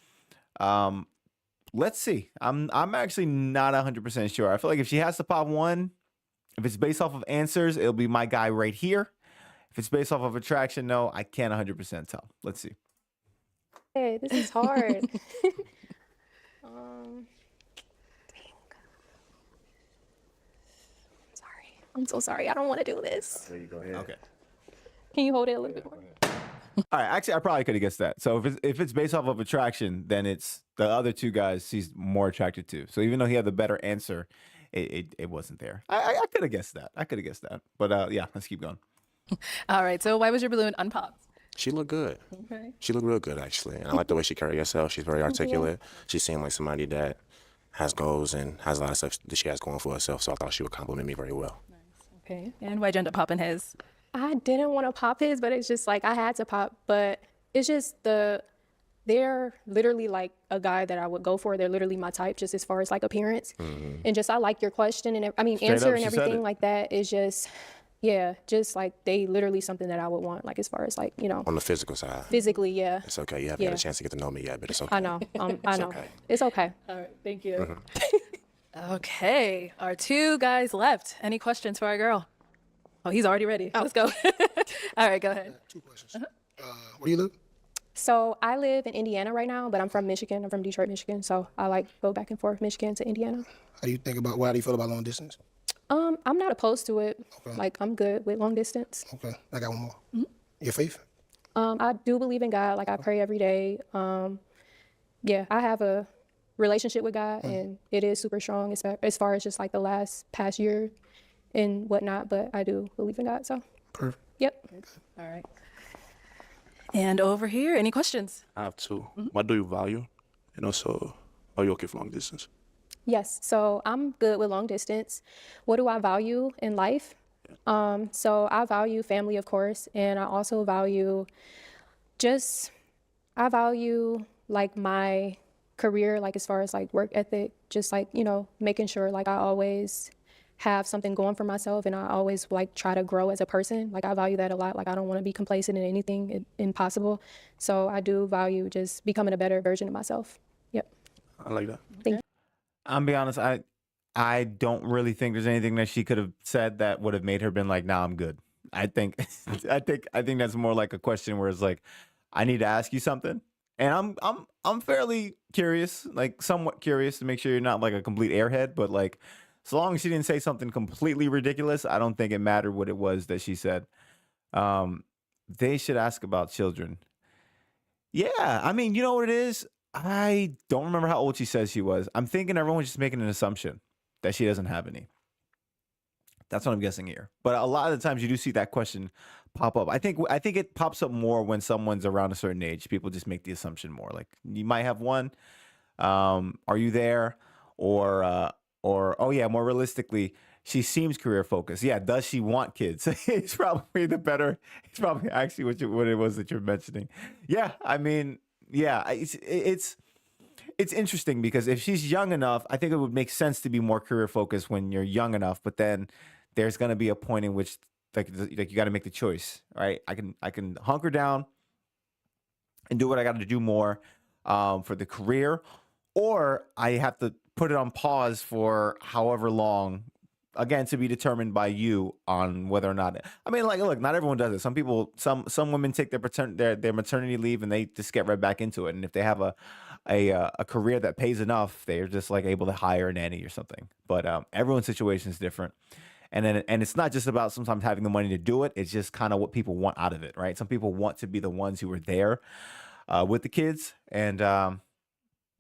let's see. I'm actually not 100% sure. I feel like if she has to pop one, if it's based off of answers, it'll be my guy right here. If it's based off of attraction, no, I can't 100% tell. Let's see. Hey, this is hard. Sorry. I'm so sorry. I don't want to do this. There you go ahead. Okay. Can you hold it a little bit more? All right. Actually, I probably could have guessed that. So if it's based off of attraction, then it's the other two guys he's more attracted to. So even though he had the better answer, it wasn't there. I could have guessed that. But yeah, let's keep going. All right, so why was your balloon unpopped? She looked good. Okay. She looked real good, actually. And I like the way she carried herself. She's very articulate. She seemed like somebody that has goals and has a lot of stuff that she has going for herself. So I thought she would compliment me very well. Okay, and why'd you end up popping his? I didn't want to pop his, but it's just like I had to pop. But it's just they're literally like a guy that I would go for. They're literally my type, just as far as like appearance. And just I like your question and answer and everything like that is just, yeah, just like they literally something that I would want, like as far as like, On the physical side. physically, yeah. It's okay. You haven't had a chance to get to know me yet, but it's okay. I know. I know. okay. It's okay. All right, thank you. Okay, our two guys left. Any questions for our girl? Oh, he's already ready. Let's go. All right, go ahead. 2 questions. Where do you live? So I live in Indiana right now, but I'm from Michigan. I'm from Detroit, Michigan. So I like go back and forth Michigan to Indiana. How do you feel about long distance? I'm not opposed to it. Okay. Like I'm good with long distance. Okay, I got one more. Your faith? I do believe in God. Like I pray every day. Yeah, I have a relationship with God, and it is super strong as far as just like the past year and whatnot. But I do believe in God. So. Perfect. Yep. All right. And over here, any questions? I have two. What do you value? And also, are you okay for long distance? Yes, so I'm good with long distance. What do I value in life? So I value family, of course, and I also value like my career, like as far as like work ethic, just like, making sure like I always have something going for myself and I always like try to grow as a person. Like I value that a lot. Like I don't want to be complacent in anything impossible. So I do value just becoming a better version of myself. Yep. I like that. Thank you. I'm be honest, I don't really think there's anything that she could have said that would have made her been like, nah, I'm good. I think that's more like a question where it's like, I need to ask you something. And I'm fairly curious, like somewhat curious to make sure you're not like a complete airhead, but like so long as she didn't say something completely ridiculous, I don't think it mattered what it was that she said. They should ask about children. Yeah, I mean, you know what it is? I don't remember how old she says she was. I'm thinking everyone's just making an assumption that she doesn't have any. That's what I'm guessing here. But a lot of the times you do see that question pop up. I think it pops up more when someone's around a certain age. People just make the assumption more. Like you might have one. Are you there? Or oh yeah, more realistically, she seems career focused. Yeah, does she want kids? It's probably the better. It's probably actually what it was that you're mentioning. Yeah, I mean, yeah, it's interesting because if she's young enough, I think it would make sense to be more career focused when you're young enough. But then there's gonna be a point in which like you got to make the choice, right? I can hunker down and do what I got to do more for the career, or I have to put it on pause for however long. Again, to be determined by you on whether or not. I mean, like, look, not everyone does it. Some people, some women take their maternity leave and they just get right back into it. And if they have a career that pays enough, they're just like able to hire a nanny or something. But everyone's situation is different. And it's not just about sometimes having the money to do it. It's just kind of what people want out of it, right? Some people want to be the ones who are there with the kids. And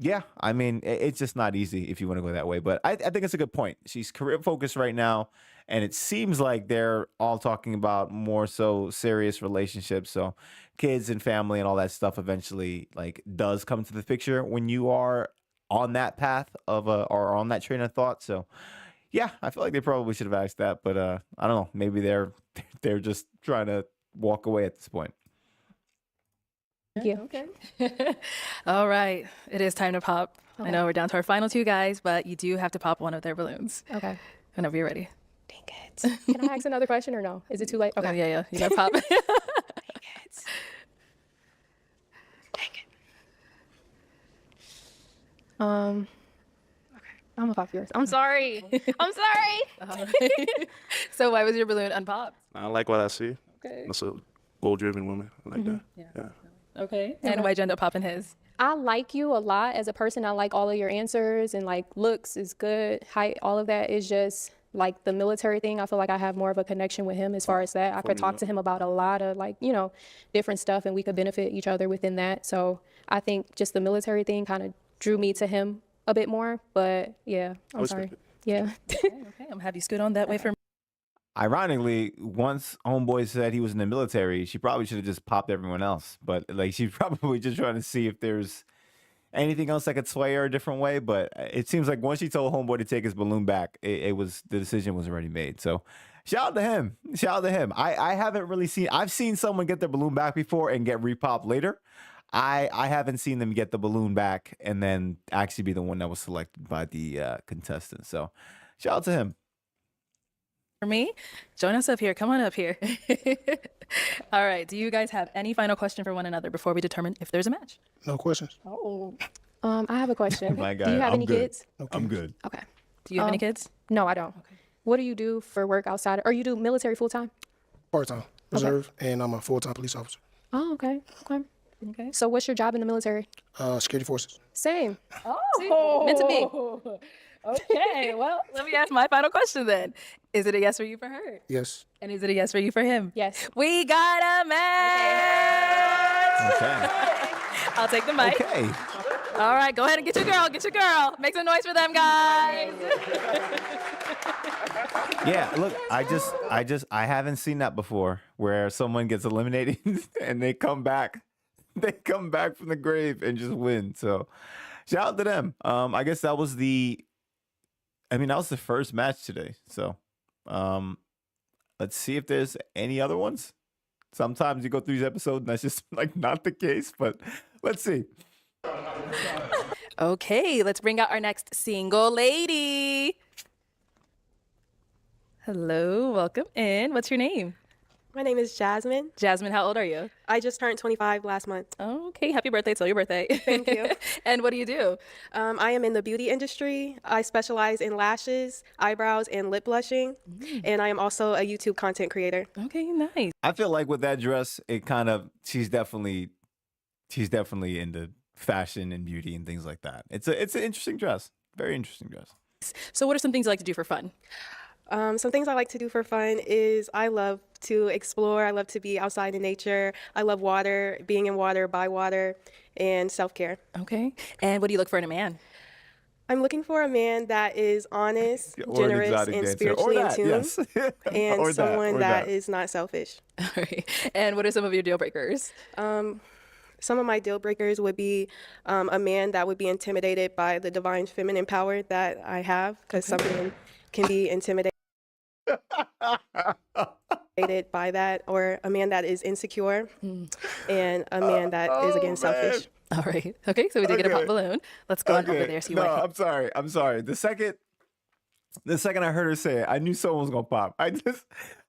yeah, I mean, it's just not easy if you want to go that way. But I think it's a good point. She's career focused right now. And it seems like they're all talking about more so serious relationships. So kids and family and all that stuff eventually like does come to the picture when you are on that path of or on that train of thought. So yeah, I feel like they probably should have asked that, but I don't know. Maybe they're just trying to walk away at this point. Thank you. Okay. All right. It is time to pop. Okay. I know we're down to our final two guys, but you do have to pop one of their balloons. Okay. Whenever you're ready. Dang it. Can I ask another question or no? Is it too late? Okay. Oh, yeah. You gotta pop. Dang it. Okay. I'm gonna pop yours. I'm sorry. I'm sorry. So why was your balloon unpopped? I like what I see. Okay. That's a goal-driven woman. I like that. Yeah. Okay. And why'd you end up popping his? I like you a lot as a person. I like all of your answers and like looks is good. Height, all of that is just like the military thing. I feel like I have more of a connection with him as far as that. I could talk to him about a lot of like, different stuff and we could benefit each other within that. So I think just the military thing kind of drew me to him a bit more. But yeah, I'm sorry. Yeah. Okay. I'm gonna have you scoot on that way for me. Ironically, once homeboy said he was in the military, she probably should have just popped everyone else. But like she's probably just trying to see if there's anything else that could sway her a different way. But it seems like once she told homeboy to take his balloon back, the decision was already made. So shout out to him. Shout out to him. I haven't really seen. I've seen someone get their balloon back before and get repopped later. I haven't seen them get the balloon back and then actually be the one that was selected by the contestant. So shout out to him. For me, join us up here. Come on up here. All right. Do you guys have any final question for one another before we determine if there's a match? No questions. Oh. I have a question. My God, Do you have I'm any good. kids? I'm good. Okay. Do you have any kids? No, I don't. Okay. What do you do for work outside? Or you do military full time? Part-time reserve, and I'm a full-time police officer. Oh, okay. Okay. So what's your job in the military? Security forces. Same. Oh, meant to be. Okay. Well, let me ask my final question then. Is it a yes for you for her? Yes. And is it a yes for you for him? Yes. We got a match. Okay. I'll take the mic. Okay. All right, go ahead and get your girl. Get your girl. Make some noise for them, guys. Yeah, look, I haven't seen that before where someone gets eliminated and they come back. They come back from the grave and just win. So shout out to them. I guess that was the first match today. So let's see if there's any other ones. Sometimes you go through these episodes and that's just like not the case, but let's see. Okay, let's bring out our next single lady. Hello, welcome in. What's your name? My name is Jasmine. Jasmine, how old are you? I just turned 25 last month. Okay, happy birthday. It's your birthday. Thank you. And what do you do? I am in the beauty industry. I specialize in lashes, eyebrows, and lip blushing. And I am also a YouTube content creator. Okay, nice. I feel like with that dress, she's definitely into fashion and beauty and things like that. It's an interesting dress. Very interesting dress. So what are some things you like to do for fun? Some things I like to do for fun is I love to explore. I love to be outside in nature. I love water, being in water, by water, and self-care. Okay. And what do you look for in a man? I'm looking for a man that is honest, Or an generous, exotic and dancer. Or spiritually in that, tune, yes. and Or someone or that is not selfish. All right. And what are some of your deal breakers? Some of my deal breakers would be a man that would be intimidated by the divine feminine power that I have, because some men can be intimidated by that, or a man that is insecure, and a man that is again selfish. All right. Okay, so we did get a pop balloon. Let's go on over there so you No, want I'm sorry. I'm sorry. The second I heard her say it, I knew someone was gonna pop. I just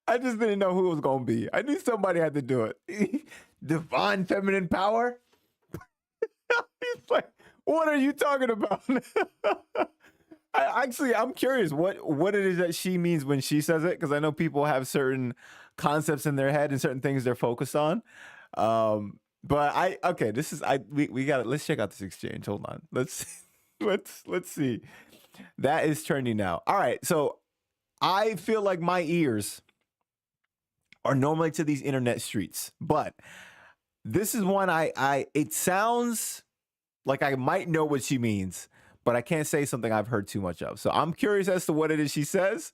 didn't know who it was gonna be. I knew somebody had to do it. Divine feminine power. It's like, what are you talking about? I'm curious what it is that she means when she says it, because I know people have certain concepts in their head and certain things they're focused on. But we got it. Let's check out this exchange. Hold on. Let's see. That is trendy now. All right. So I feel like my ears are normally to these internet streets, but this is one it sounds like I might know what she means, but I can't say something I've heard too much of. So I'm curious as to what it is she says.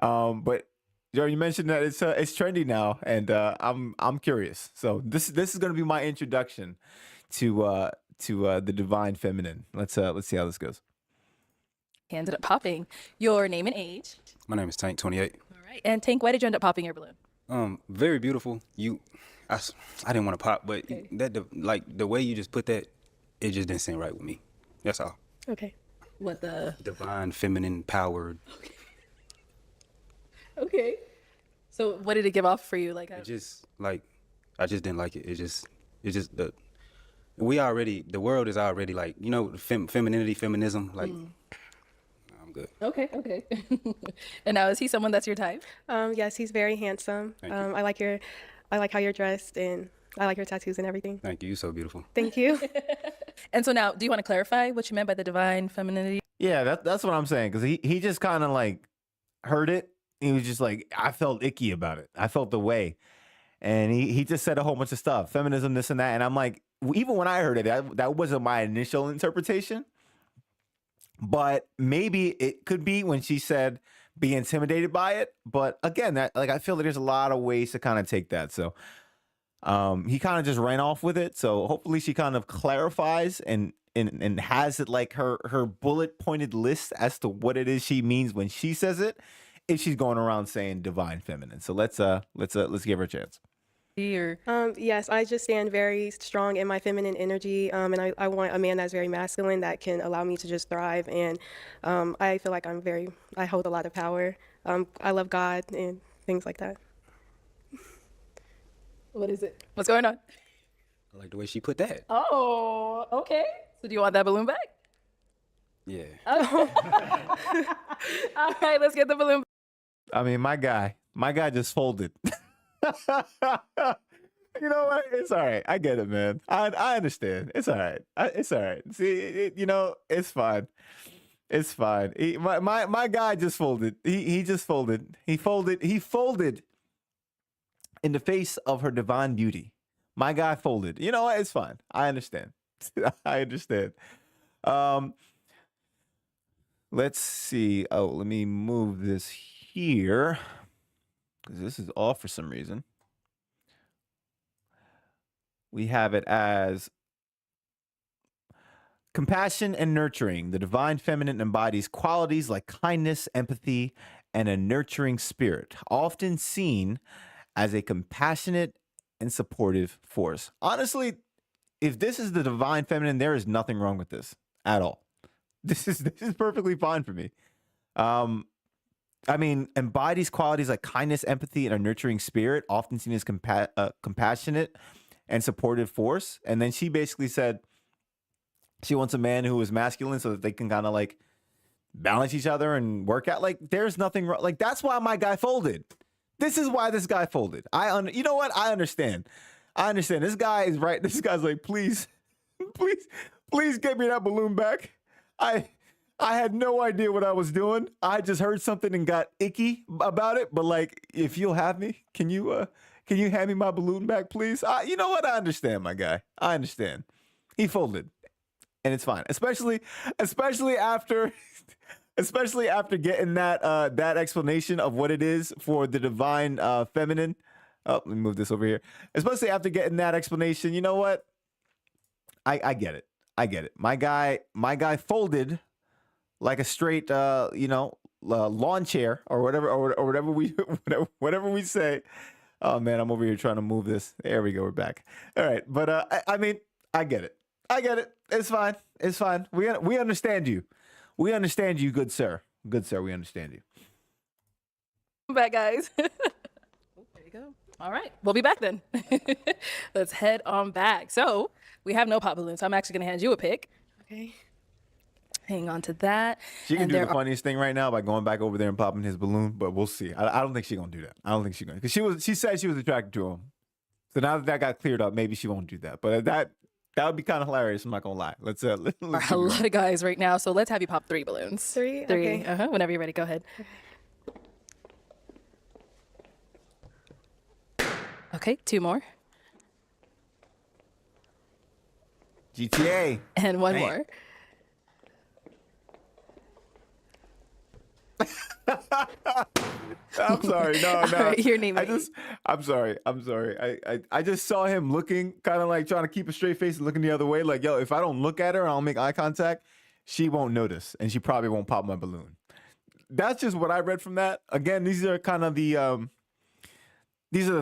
But you mentioned that it's trendy now, and I'm curious. So this is going to be my introduction to the divine feminine. Let's see how this goes. ended up popping. Your name and age. My name is Tank, 28. All right. And Tank, why did you end up popping your balloon? Very beautiful. I didn't want to pop, but the way you just put that, it just didn't seem right with me. That's all. Okay. What the? Divine, feminine, powered. Okay. So what did it give off for you? I just didn't like it. The world is already femininity, feminism. I'm good. Okay. And now, is he someone that's your type? Yes, he's very handsome. I like how you're dressed, and I like your tattoos and everything. Thank you. You're so beautiful. Thank you. And so now, do you want to clarify what you meant by the divine femininity? Yeah, that's what I'm saying, because he just kind of heard it. He was just I felt icky about it. I felt the way. And he just said a whole bunch of stuff, feminism, this and that. And I'm like, even when I heard it, that wasn't my initial interpretation. But maybe it could be when she said be intimidated by it. But again, I feel that there's a lot of ways to kind of take that. So he kind of just ran off with it. So hopefully she kind of clarifies and has it her bullet pointed list as to what it is she means when she says it, if she's going around saying divine feminine. So let's give her a chance. Yes, I just stand very strong in my feminine energy, and I want a man that's very masculine that can allow me to just thrive. And I feel like I hold a lot of power. I love God and things like that. What is it? What's going on? I like the way she put that. Oh, okay. So do you want that balloon back? Yeah. All right, let's get the balloon. I mean, my guy just folded. You know what? It's all right. I get it, man. I understand. It's all right. It's all right. See, it's fine. It's fine. My guy just folded. He just folded. He folded in the face of her divine beauty. My guy folded. You know what? It's fine. I understand. I understand. Let's see. Oh, let me move this here, because this is off for some reason. We have it as compassion and nurturing. The divine feminine embodies qualities like kindness, empathy, and a nurturing spirit, often seen as a compassionate and supportive force. Honestly, if this is the divine feminine, there is nothing wrong with this at all. This is perfectly fine for me. I mean, embodies qualities like kindness, empathy, and a nurturing spirit, often seen as compassionate and supportive force. And then she basically said she wants a man who is masculine so that they can kind of balance each other and work out. There's nothing wrong. That's why my guy folded. This is why this guy folded. You know what? I understand. This guy is right. This guy's like, please get me that balloon back. I had no idea what I was doing. I just heard something and got icky about it. But if you'll have me, can you hand me my balloon back, please? You know what? I understand, my guy. I understand. He folded. and it's fine. Especially after getting that explanation of what it is for the divine feminine. Oh, let me move this over here. Especially after getting that explanation, you know what? I get it. I get it. My guy folded like a straight lawn chair or whatever we say. Oh man, I'm over here trying to move this. There we go. We're back. All right, but I mean, I get it. It's fine. It's fine. We understand you. We understand you, good sir. Good sir, we understand you. Come back, guys. There you go. All right, we'll be back then. Let's head on back. So we have no pop balloons. So I'm actually gonna hand you a pick. Okay. Hang on to that. She can And do there the funniest thing right now by going back over there and popping his balloon, but we'll see. I don't think she's gonna do that. I don't think she's gonna, because she said she was attracted to him. So now that got cleared up, maybe she won't do that. But that would be kind of hilarious. I'm not gonna lie. Let's are a lot of guys right now, so let's have you pop 3 balloons. 3? Three. Okay. Whenever you're ready, go ahead. Okay, 2 more. GTA. And 1 more. I'm sorry. No. All right, your name. I'm sorry. I just saw him looking, kind of like trying to keep a straight face and looking the other way. Like, yo, if I don't look at her and I'll make eye contact, she won't notice, and she probably won't pop my balloon. That's just what I read from that. Again, these are kind of the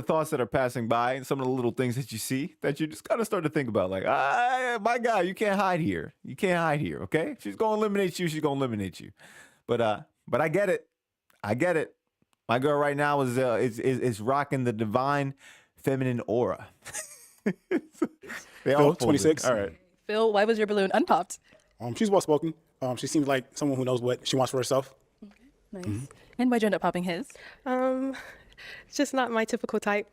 thoughts that are passing by, and some of the little things that you see that you just kind of start to think about. Like, my guy, you can't hide here. You can't hide here. Okay, if she's gonna eliminate you, she's gonna eliminate you. But I get it. I get it. My girl right now is rocking the divine feminine aura. They all Phil, 26. All right. Phil, why was your balloon unpopped? She's well spoken. She seems like someone who knows what she wants for herself. Nice. And why'd you end up popping his? It's just not my typical type.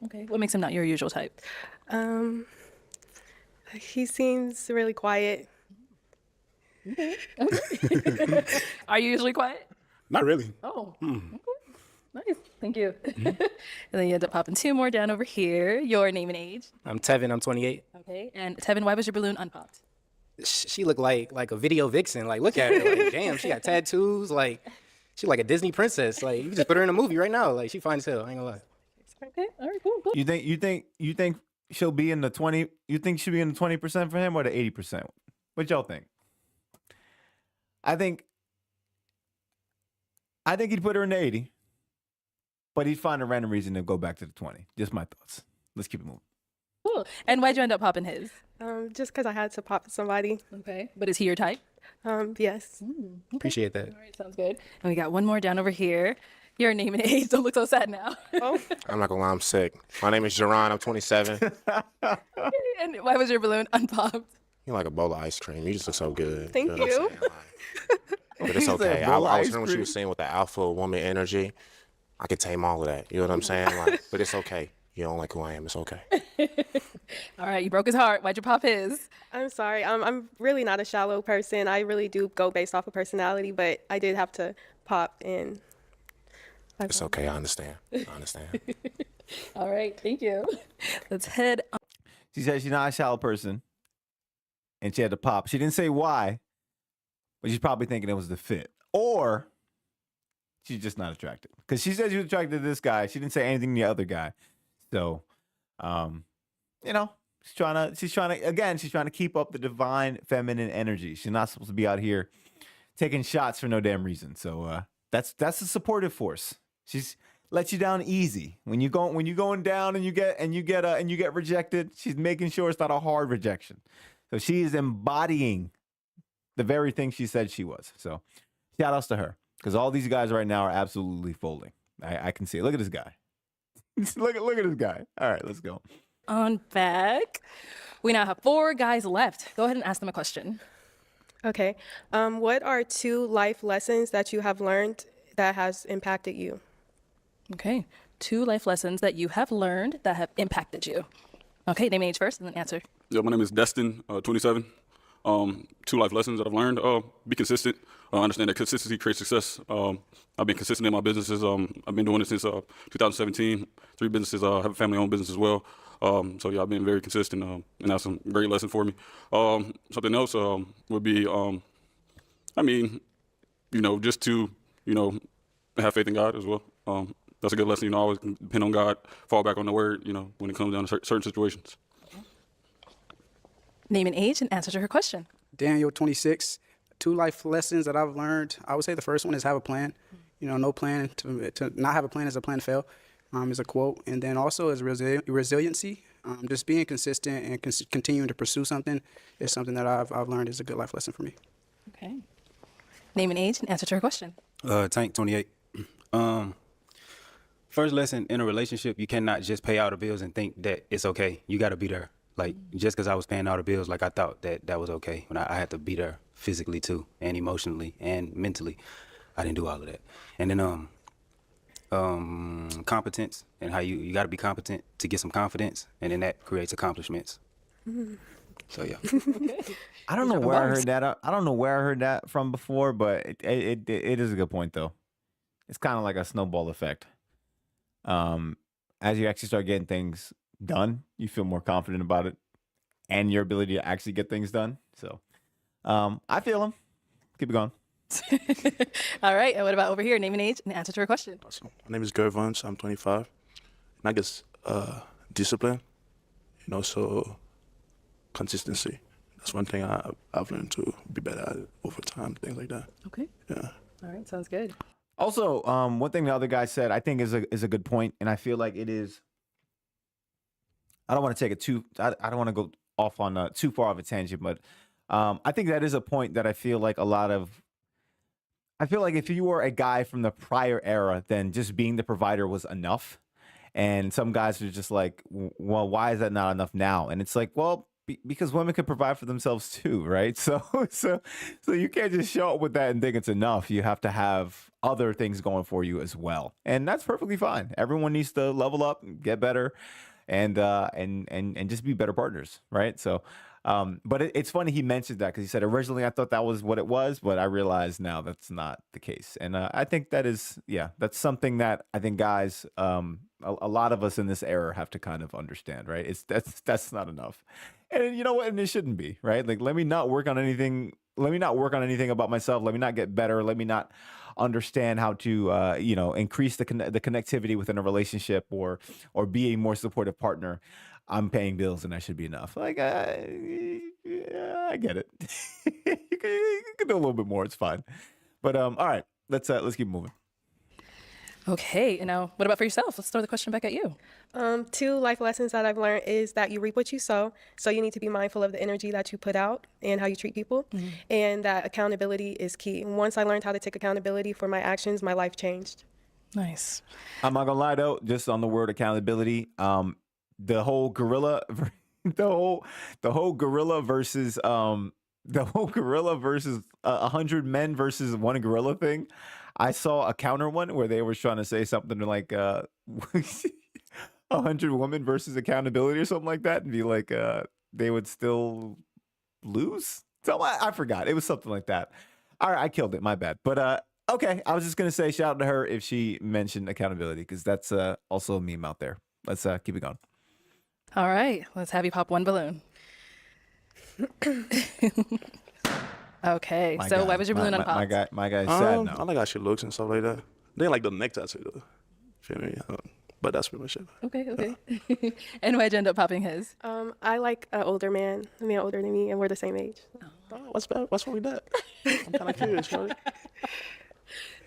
Okay. What makes him not your usual type? He seems really quiet. Okay. Are you usually quiet? Not really. Oh. Okay. Nice. Thank you. And then you end up popping 2 more down over here. Your name and age. I'm Tevin. I'm 28. Okay. And Tevin, why was your balloon unpopped? She looked like a video vixen. Like, look at her. Like, damn, she got tattoos. Like, she like a Disney princess. Like, you can just put her in a movie right now. Like, she fine as hell. I ain't gonna lie. Okay. All right. Cool. You think she'll be in the 20? You think she'll be in the 20% for him or the 80%? What y'all think? I think he'd put her in the 80, but he'd find a random reason to go back to the 20. Just my thoughts. Let's keep it moving. Cool. And why'd you end up popping his? Just because I had to pop somebody. Okay. But is he your type? Yes. Okay. Appreciate that. All right. Sounds good. And we got 1 more down over here. Your name and age. Don't look so sad now. Oh. I'm not gonna lie, I'm sick. My name is Jerron. I'm 27. And why was your balloon unpopped? You like a bowl of ice cream. You just look so good. Thank know what I'm you. saying? But it's okay. I was hearing what you were saying with the alpha woman energy. I could tame all of that. You know what I'm saying? Like, but it's okay. You don't like who I am. It's okay. All right. You broke his heart. Why'd you pop his? I'm sorry. I'm really not a shallow person. I really do go based off of personality, but I did have to pop in. It's okay. I understand. All right. Thank you. Let's head on. She said she's not a shallow person, and she had to pop. She didn't say why, but she's probably thinking it was the fit, or she's just not attracted. Because she said she was attracted to this guy. She didn't say anything to the other guy. So, she's trying to keep up the divine feminine energy. She's not supposed to be out here taking shots for no damn reason. So that's a supportive force. She's lets you down easy when you're going down and you get rejected. She's making sure it's not a hard rejection. So she is embodying the very thing she said she was. So shout outs to her, because all these guys right now are absolutely folding. I can see it. Look at this guy. look at this guy. All right, let's go. On back. We now have 4 guys left. Go ahead and ask them a question. Okay. What are 2 life lessons that you have learned that has impacted you? Okay. 2 life lessons that you have learned that have impacted you. Okay, name and age first and then answer. Yeah, my name is Destin, 27. 2 life lessons that I've learned. Be consistent. understand that consistency creates success. I've been consistent in my businesses. I've been doing it since 2017. 3 businesses. I have a family-owned business as well. So yeah, I've been very consistent, and that's a great lesson for me. Something else would be, I mean, just to, have faith in God as well. That's a good lesson. Always depend on God, fall back on the word, when it comes down to certain situations. Name and age and answer to her question. Daniel, 26. 2 life lessons that I've learned. I would say the first one is have a plan. No plan to not have a plan is a plan to fail. Is a quote. And then also is resiliency. Just being consistent and continuing to pursue something is something that I've learned is a good life lesson for me. Okay. Name and age and answer to her question. Tank, 28. First lesson in a relationship, you cannot just pay all the bills and think that it's okay. You got to be there. Like, just because I was paying all the bills, like, I thought that was okay. When I had to be there physically, too, and emotionally and mentally. I didn't do all of that. And then competence, and how you got to be competent to get some confidence, and then that creates accomplishments. So, yeah. I don't know where I heard that. I don't know where I heard that from before, but it is a good point, though. It's kind of like a snowball effect. As you actually start getting things done, you feel more confident about it and your ability to actually get things done. So I feel him. Keep it going. All right. And what about over here? Name and age and answer to her question. Awesome. My name is Gervons. I'm 25. And I guess discipline, so consistency. That's one thing I've learned to be better at over time, things like that. Okay. Yeah. All right. Sounds good. Also, one thing the other guy said I think is a good point, and I feel like it is. I don't want to take it too. I don't want to go off on too far of a tangent, but I think that is a point that I feel like I feel like if you were a guy from the prior era, then just being the provider was enough. And some guys are just like, well, why is that not enough now? And it's like, well, because women can provide for themselves too, right? So you can't just show up with that and think it's enough. You have to have other things going for you as well, and that's perfectly fine. Everyone needs to level up, get better, and just be better partners, right? So. But it's funny he mentioned that because he said originally I thought that was what it was, but I realize now that's not the case. And I think that's something that I think guys, a lot of us in this era have to kind of understand, right? That's not enough. And you know what? And it shouldn't be, right? Like, let me not work on anything about myself. Let me not get better. Let me not understand how to, increase the connectivity within a relationship or be a more supportive partner. I'm paying bills and that should be enough. Like, I get it. you can do a little bit more. It's fine. But all right, let's keep moving. Okay. And now, what about for yourself? Let's throw the question back at you. 2 life lessons that I've learned is that you reap what you sow. So you need to be mindful of the energy that you put out and how you treat people. And that accountability is key. Once I learned how to take accountability for my actions, my life changed. Nice. I'm not gonna lie though, just on the word accountability, the whole gorilla versus 100 men versus one gorilla thing. I saw a counter one where they were trying to say something like 100 women versus accountability or something like that, and be like they would still lose. So I forgot. It was something like that. All right, I killed it. My bad. But okay, I was just gonna say shout out to her if she mentioned accountability because that's also a meme out there. Let's keep it going. All right. Let's have you pop one balloon. Okay. Why was your balloon unpopped? My guy's sad now. I like how she looks and stuff like that. They like the neck tattoo though. Feel me? But that's pretty much it. Okay. And why'd you end up popping his? I like an older man, a man older than me, and we're the same age. Oh, what's wrong with that? I'm kind of curious, Charlie.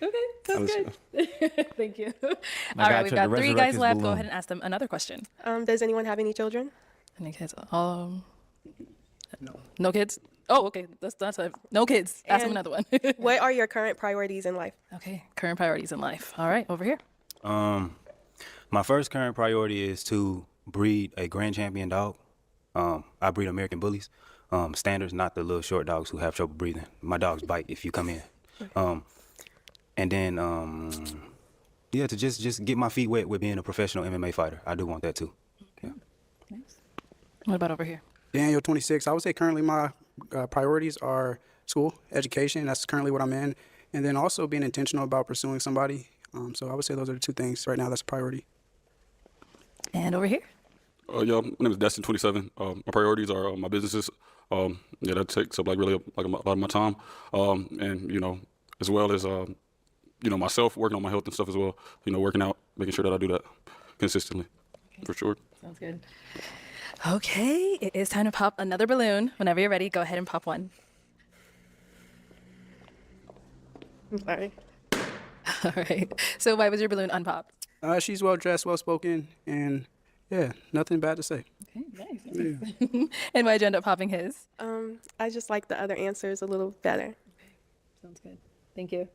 Okay, sounds good. Thank you. All guy right, we've tried to got 3 resurrect guys his left. Go balloon. ahead and ask them another question. Does anyone have any children? Any kids? No kids? Oh, okay. That's no kids. Ask them And another one. What are your current priorities in life? Okay, current priorities in life. All right, over here. My first current priority is to breed a grand champion dog. I breed American bullies. Standards, not the little short dogs who have trouble breathing. My dogs bite if you come in. And then, to just get my feet wet with being a professional MMA fighter. I do want that too. Yeah. Nice. What about over here? Daniel, 26. I would say currently my priorities are school, education. That's currently what I'm in. And then also being intentional about pursuing somebody. So I would say those are the two things right now that's a priority. And over here. Yeah, my name is Destin, 27. My priorities are my businesses. Yeah, that takes up like really like a lot of my time. And you know, as well as you know, myself working on my health and stuff as well. You know, working out, making sure that I do that consistently, for sure. Sounds good. Okay, it is time to pop another balloon. Whenever you're ready, go ahead and pop one. I'm sorry. All right. So why was your balloon unpopped? She's well dressed, well spoken, and yeah, nothing bad to say. Okay, nice. And why'd you end up popping his? I just like the other answers a little better. Sounds good. Thank you.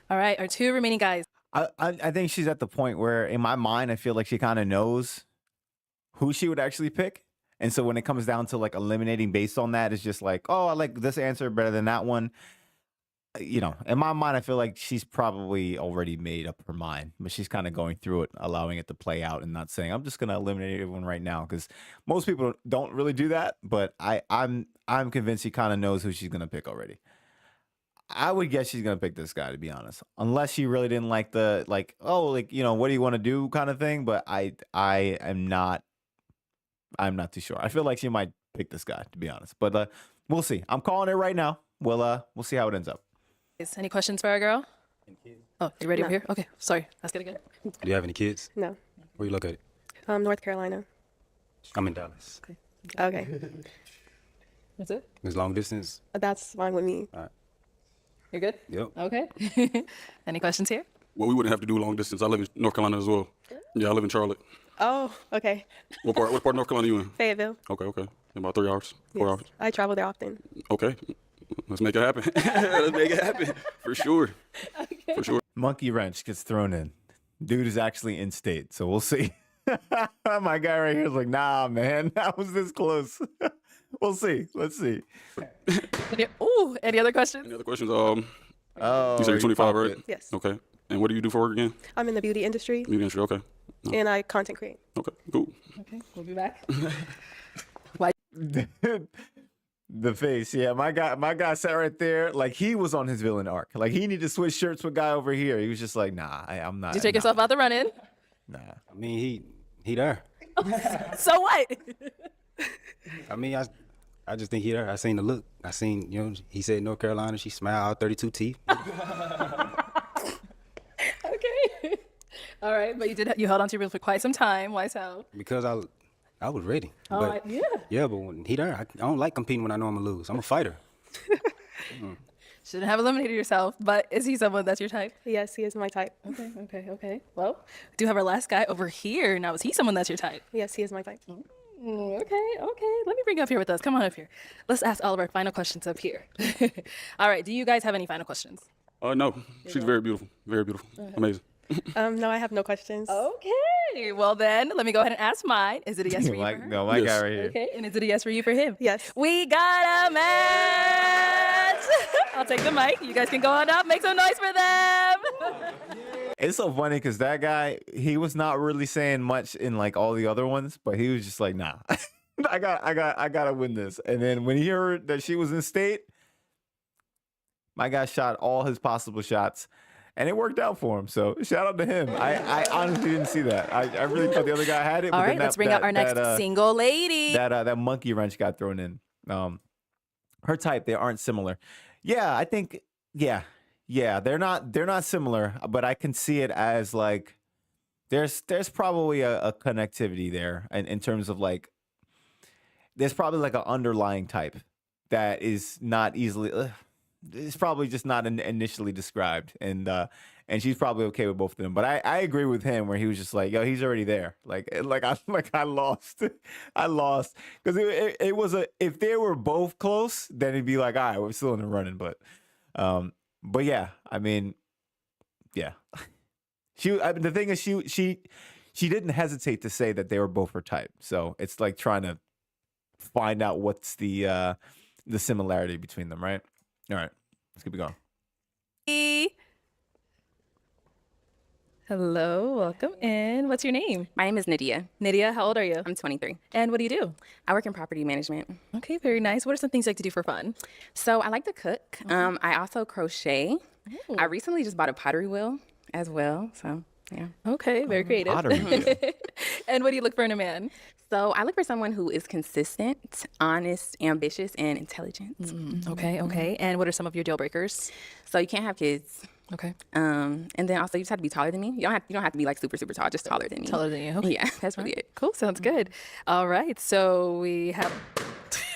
All right, our two remaining guys. I think she's at the point where, in my mind, I feel like she kind of knows who she would actually pick. And so when it comes down to like eliminating based on that, it's just like, oh, I like this answer better than that one. You know, in my mind, I feel like she's probably already made up her mind, but she's kind of going through it, allowing it to play out and not saying, I'm just going to eliminate everyone right now. Because most people don't really do that. But I'm convinced she kind of knows who she's going to pick already. I would guess she's going to pick this guy, to be honest, unless she really didn't like the, like, oh, like, you know, what do you want to do kind of thing. But I'm not too sure. I feel like she might pick this guy, to be honest. But we'll see. I'm calling it right now. We'll see how it ends up. Any questions for our girl? Oh, you ready over here? Okay, sorry. Let's get it good. Do you have any kids? No. Where you located? North Carolina. I'm in Dallas. Okay. That's it? It's long distance. That's fine with me. All right. You're good? Yep. Okay. Any questions here? Well, we wouldn't have to do long distance. I live in North Carolina as well. Yeah, I live in Charlotte. Oh, okay. What part of North Carolina are you in? Fayetteville. Okay. About 3 hours, 4 hours. I travel there often. Okay. Let's make it happen. Let's make it happen. For sure. Okay. For sure. Monkey wrench gets thrown in. Dude is actually in state, so we'll see. My guy right here is like, nah, man, that was this close. We'll see. Let's see. Any other questions? Any other questions? Oh, you said you're 25, right? Yes. Okay. And what do you do for work again? I'm in the beauty industry. Beauty industry. Okay. No. And I content create. Okay. Cool. Okay, we'll be back. The face, yeah. My guy sat right there, like he was on his villain arc. Like he needed to switch shirts with guy over here. He was just like, nah, I'm not. Did you take yourself out the run-in? Nah. I mean, he there. So what? I mean, I just think he there. I seen the look. I seen, you know, he said North Carolina. She smiled, all 32 teeth. Okay. All right, but you held on to your bill for quite some time. Why so? Because I was ready. Oh, but, yeah. Yeah, but when he there, I don't like competing when I know I'm gonna lose. I'm a fighter. Shouldn't have eliminated yourself, but is he someone that's your type? Yes, he is my type. Okay. Well, we do have our last guy over here. Now, is he someone that's your type? Yes, he is my type. Okay. Let me bring you up here with us. Come on up here. Let's ask all of our final questions up here. All right. Do you guys have any final questions? No. She's very beautiful. Very beautiful. Amazing. No, I have no questions. Okay. Well, then, let me go ahead and ask mine. Is it a yes for you for her? No, my Yes. guy right here. Okay. And is it a yes for you for him? Yes. We got a match. I'll take the mic. You guys can go on up. Make some noise for them. It's so funny because that guy, he was not really saying much in like all the other ones, but he was just like, nah, I gotta win this. And then when he heard that she was in state, my guy shot all his possible shots, and it worked out for him. So shout out to him. I honestly didn't see that. I really thought the other guy had it. All but right, then let's bring out our next single lady. That monkey wrench got thrown in. Her type, they aren't similar. Yeah, I think. Yeah, they're not similar, but I can see it as like there's probably a connectivity there in terms of like there's probably like an underlying type that is not easily it's probably just not initially described, and she's probably okay with both of them. But I agree with him where he was just like, yo, he's already there. I lost because it was if they were both close, then it'd be like, all right, we're still in the running, But yeah, I mean, yeah. The thing is, she didn't hesitate to say that they were both her type. So it's like trying to find out what's the similarity between them, right? All right, let's keep it going. Hello, welcome in. What's your name? My name is Nydia. Nydia, how old are you? I'm 23. And what do you do? I work in property management. Okay, very nice. What are some things you like to do for fun? So I like to cook. I also crochet. I recently just bought a pottery wheel as well. So yeah. Okay, very creative. Pottery wheel. And what do you look for in a man? So I look for someone who is consistent, honest, ambitious, and intelligent. Okay. And what are some of your deal breakers? So you can't have kids. Okay. And then also you just have to be taller than me. You don't have to be like super tall, just taller than me. Taller than you. Okay. Yeah, that's really it. Cool. Sounds good. All right. So we have.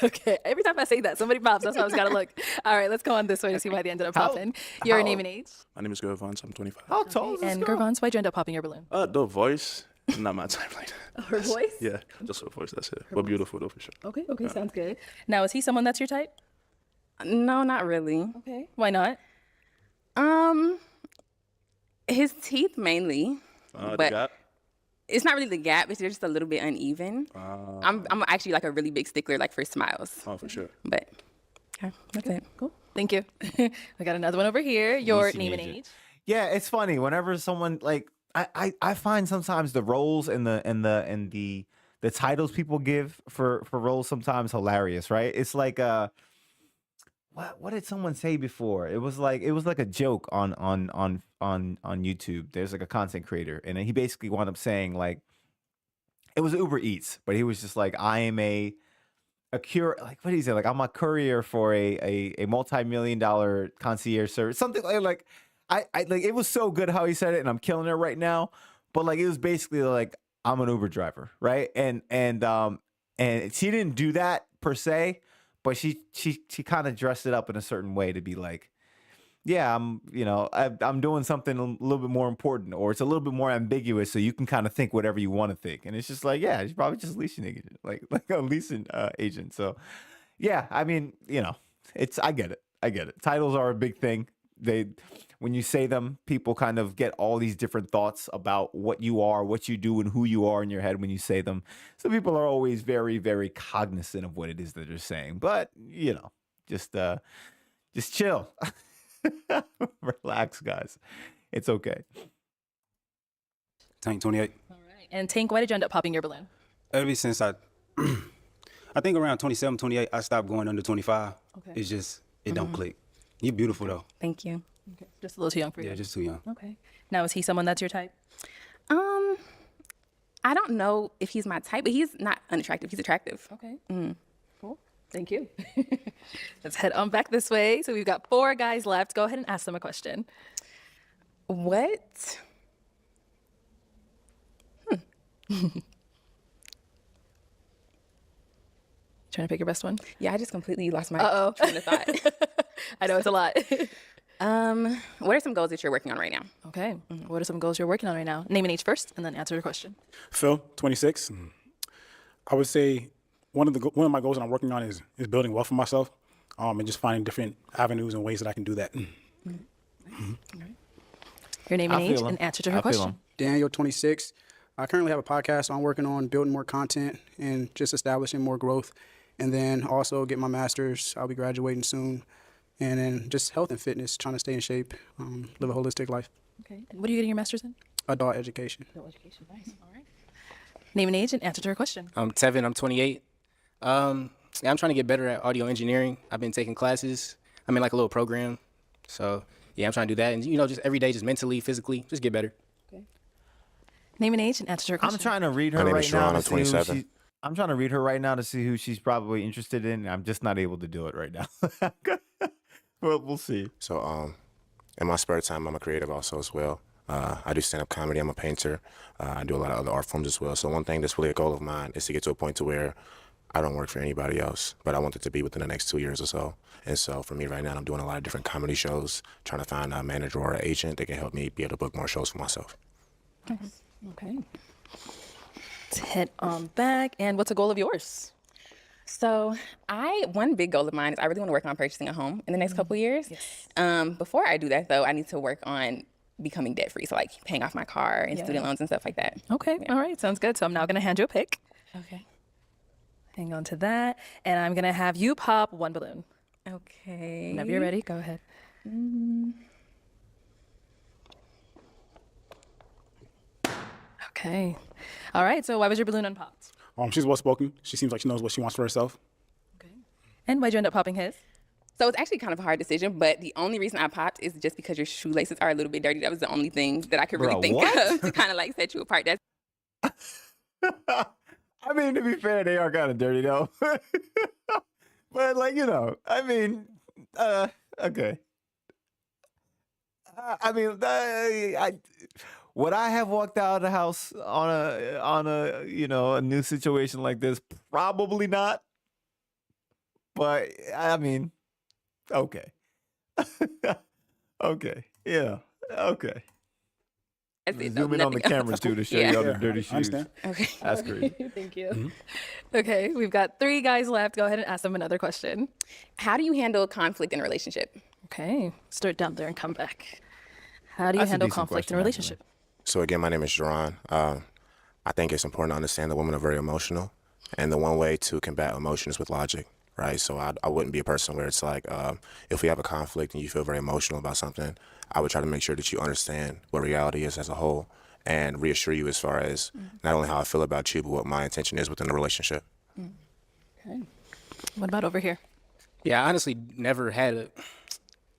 Okay. Every time I say that, somebody pops. That's why I was gotta look. All right. Let's go on this way to see why they ended up popping. Your name and age. My name is Gervons. I'm 25. How tall is this And girl? Gervons, why'd you end up popping your balloon? The voice, not my type like that. Her voice. Yeah, just her voice. That's it. But beautiful though for sure. Okay. Sounds good. Now, is he someone that's your type? No, not really. Okay. Why not? His teeth mainly. The but gap. it's not really the gap. It's just a little bit uneven. I'm actually like a really big stickler like for smiles. Oh, for sure. But yeah, that's it. Cool. Thank you. We got another one over here. Your Leasing name and agent. age. Yeah, it's funny whenever someone like I find sometimes the roles and the titles people give for roles sometimes hilarious, right? It's like what did someone say before? It was like a joke on YouTube. There's like a content creator, and he basically wound up saying like it was Uber Eats, but he was just like, I am a cure, like what did he say? Like I'm a courier for a multi-million-dollar concierge service, something like I like it was so good how he said it, and I'm killing it right now. But like it was basically like I'm an Uber driver, right? And she didn't do that per se, but she kind of dressed it up in a certain way to be like, yeah, I'm doing something a little bit more important, or it's a little bit more ambiguous, so you can kind of think whatever you want to think. And it's just like, yeah, she's probably just leasing agent, like a leasing agent. So yeah, I mean, I get it. Titles are a big thing. When you say them, people kind of get all these different thoughts about what you are, what you do, and who you are in your head when you say them. So people are always very, very cognizant of what it is that they're saying. But just chill, relax, guys. It's okay. Tank 28. All right. And Tank, why did you end up popping your balloon? Ever since I think around 27, 28, I stopped going under 25. Okay. It's just, it don't click. You're beautiful though. Thank you. Okay. Just a little too young for you. Yeah, just too young. Okay. Now, is he someone that's your type? I don't know if he's my type, but he's not unattractive. He's attractive. Okay. Cool. Thank you. Let's head on back this way. So we've got 4 guys left. Go ahead and ask them a question. What? Trying to pick your best one? Yeah, I just completely lost my Uh-oh. train of thought. I know it's a lot. What are some goals that you're working on right now? Okay. What are some goals you're working on right now? Name and age first, and then answer the question. Phil, 26. I would say one of my goals that I'm working on is building wealth for myself, and just finding different avenues and ways that I can do that. Your name and age, and answer to her question. Daniel, 26. I currently have a podcast, so I'm working on building more content and just establishing more growth. And then also get my master's. I'll be graduating soon. And then just health and fitness, trying to stay in shape, live a holistic life. Okay. And what are you getting your master's in? Adult education. Adult education. Nice. All right. Name and age, and answer to her question. I'm Tevin. I'm 28. Yeah, I'm trying to get better at audio engineering. I've been taking classes. I'm in like a little program. So yeah, I'm trying to do that. And just every day, just mentally, physically, just get better. Okay. Name and age, and answer to her question. I'm trying to read her My name right is now. Sharon. I'm to see who 27. she- I'm trying to read her right now to see who she's probably interested in. I'm just not able to do it right now. Well, we'll see. So, in my spare time, I'm a creative also as well. I do stand-up comedy. I'm a painter. I do a lot of other art forms as well. So one thing that's really a goal of mine is to get to a point to where I don't work for anybody else, but I want it to be within the next 2 years or so. And so for me right now, I'm doing a lot of different comedy shows, trying to find a manager or an agent that can help me be able to book more shows for myself. Okay. Let's head on back. And what's a goal of yours? So one big goal of mine is I really want to work on purchasing a home in the next couple years. Yes. Before I do that though, I need to work on becoming debt free. So like paying off my car and student loans and stuff like that. Okay. Yeah. All right. Sounds good. So I'm now going to hand you a pick. Okay. Hang on to that. And I'm going to have you pop 1 balloon. Okay. Whenever you're ready, go ahead. Okay. All right. So why was your balloon unpopped? She's well spoken. She seems like she knows what she wants for herself. And why'd you end up popping his? So it's actually kind of a hard decision, but the only reason I popped is just because your shoelaces are a little bit dirty. That was the only thing that I could really Bro, think what? of to kind of like set you apart. That's I mean, to be fair, they are kind of dirty though. But like, you know, I mean, okay. I mean, would I have walked out of the house on a you know a new situation like this? Probably not. But I mean, okay, okay, yeah, okay. Zoom in on the camera too to show you all the dirty shoes. understand. okay. That's crazy. Thank you. Okay, we've got 3 guys left. Go ahead and ask them another question. How do you handle conflict in a relationship? Okay, start down there and come back. How do you That's a handle decent conflict in a question, relationship? So again, my name is Jerron. I think it's important to understand that women are very emotional, and the one way to combat emotion is with logic, right? So I wouldn't be a person where it's like, if we have a conflict and you feel very emotional about something, I would try to make sure that you understand what reality is as a whole and reassure you as far as not only how I feel about you, but what my intention is within the relationship. Okay. What about over here? Yeah, I honestly never had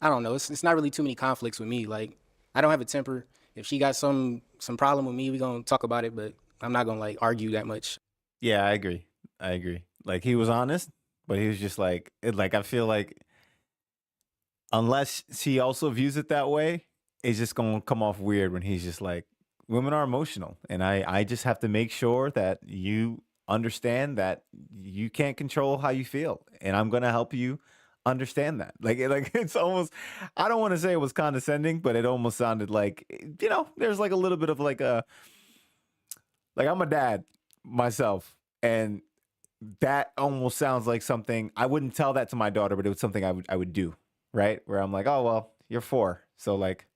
I don't know. It's not really too many conflicts with me. Like, I don't have a temper. If she got some problem with me, we gonna talk about it, but I'm not gonna like argue that much. Yeah, I agree. I agree. Like he was honest, but he was just like, I feel like unless she also views it that way, it's just gonna come off weird when he's just like, women are emotional, and I just have to make sure that you understand that you can't control how you feel, and I'm gonna help you understand that. Like it's almost, I don't want to say it was condescending, but it almost sounded like, you know, there's like a little bit of like I'm a dad myself, and that almost sounds like something I wouldn't tell that to my daughter, but it was something I would do, right? Where I'm like, oh well, you're 4, so like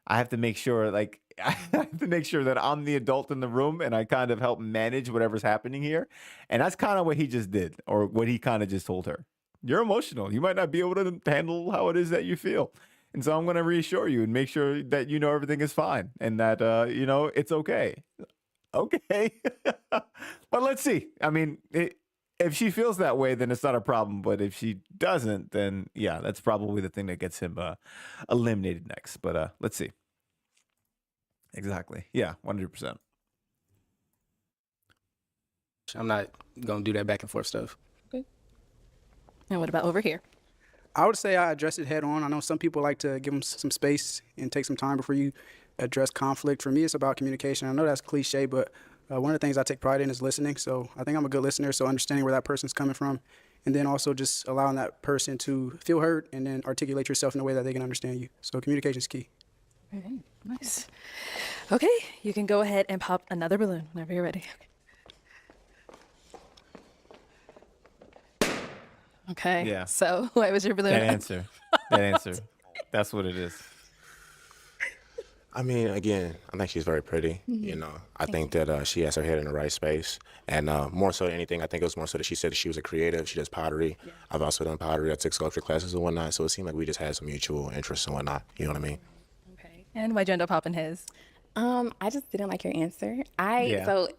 I have to make sure like I have to make sure that I'm the adult in the room and I kind of help manage whatever's happening here. And that's kind of what he just did, or what he kind of just told her. You're emotional. You might not be able to handle how it is that you feel. And so I'm going to reassure you and make sure that you know everything is fine and that, you know, it's okay. Okay. But let's see. I mean, if she feels that way, then it's not a problem. But if she doesn't, then yeah, that's probably the thing that gets him eliminated next. But let's see. Exactly. Yeah, 100%. I'm not gonna do that back and forth stuff. And what about over here? I would say I address it head on. I know some people like to give them some space and take some time before you address conflict. For me, it's about communication. I know that's cliche, but one of the things I take pride in is listening. So I think I'm a good listener. So understanding where that person's coming from, and then also just allowing that person to feel heard and then articulate yourself in a way that they can understand you. So communication is key. Okay, nice. Okay, you can go ahead and pop another balloon whenever you're ready. Okay. Yeah. So why was your balloon? That answer. That answer. That's what it is. I mean, again, I think she's very pretty. You know, I think that she has her head in the right space. And more so than anything, I think it was more so that she said that she was a creative. She does pottery. Yeah. I've also done pottery. I took sculpture classes and whatnot. So it seemed like we just had some mutual interests and whatnot. You know what I mean? Okay. And why'd you end up popping his? I just didn't like your answer. Yeah. So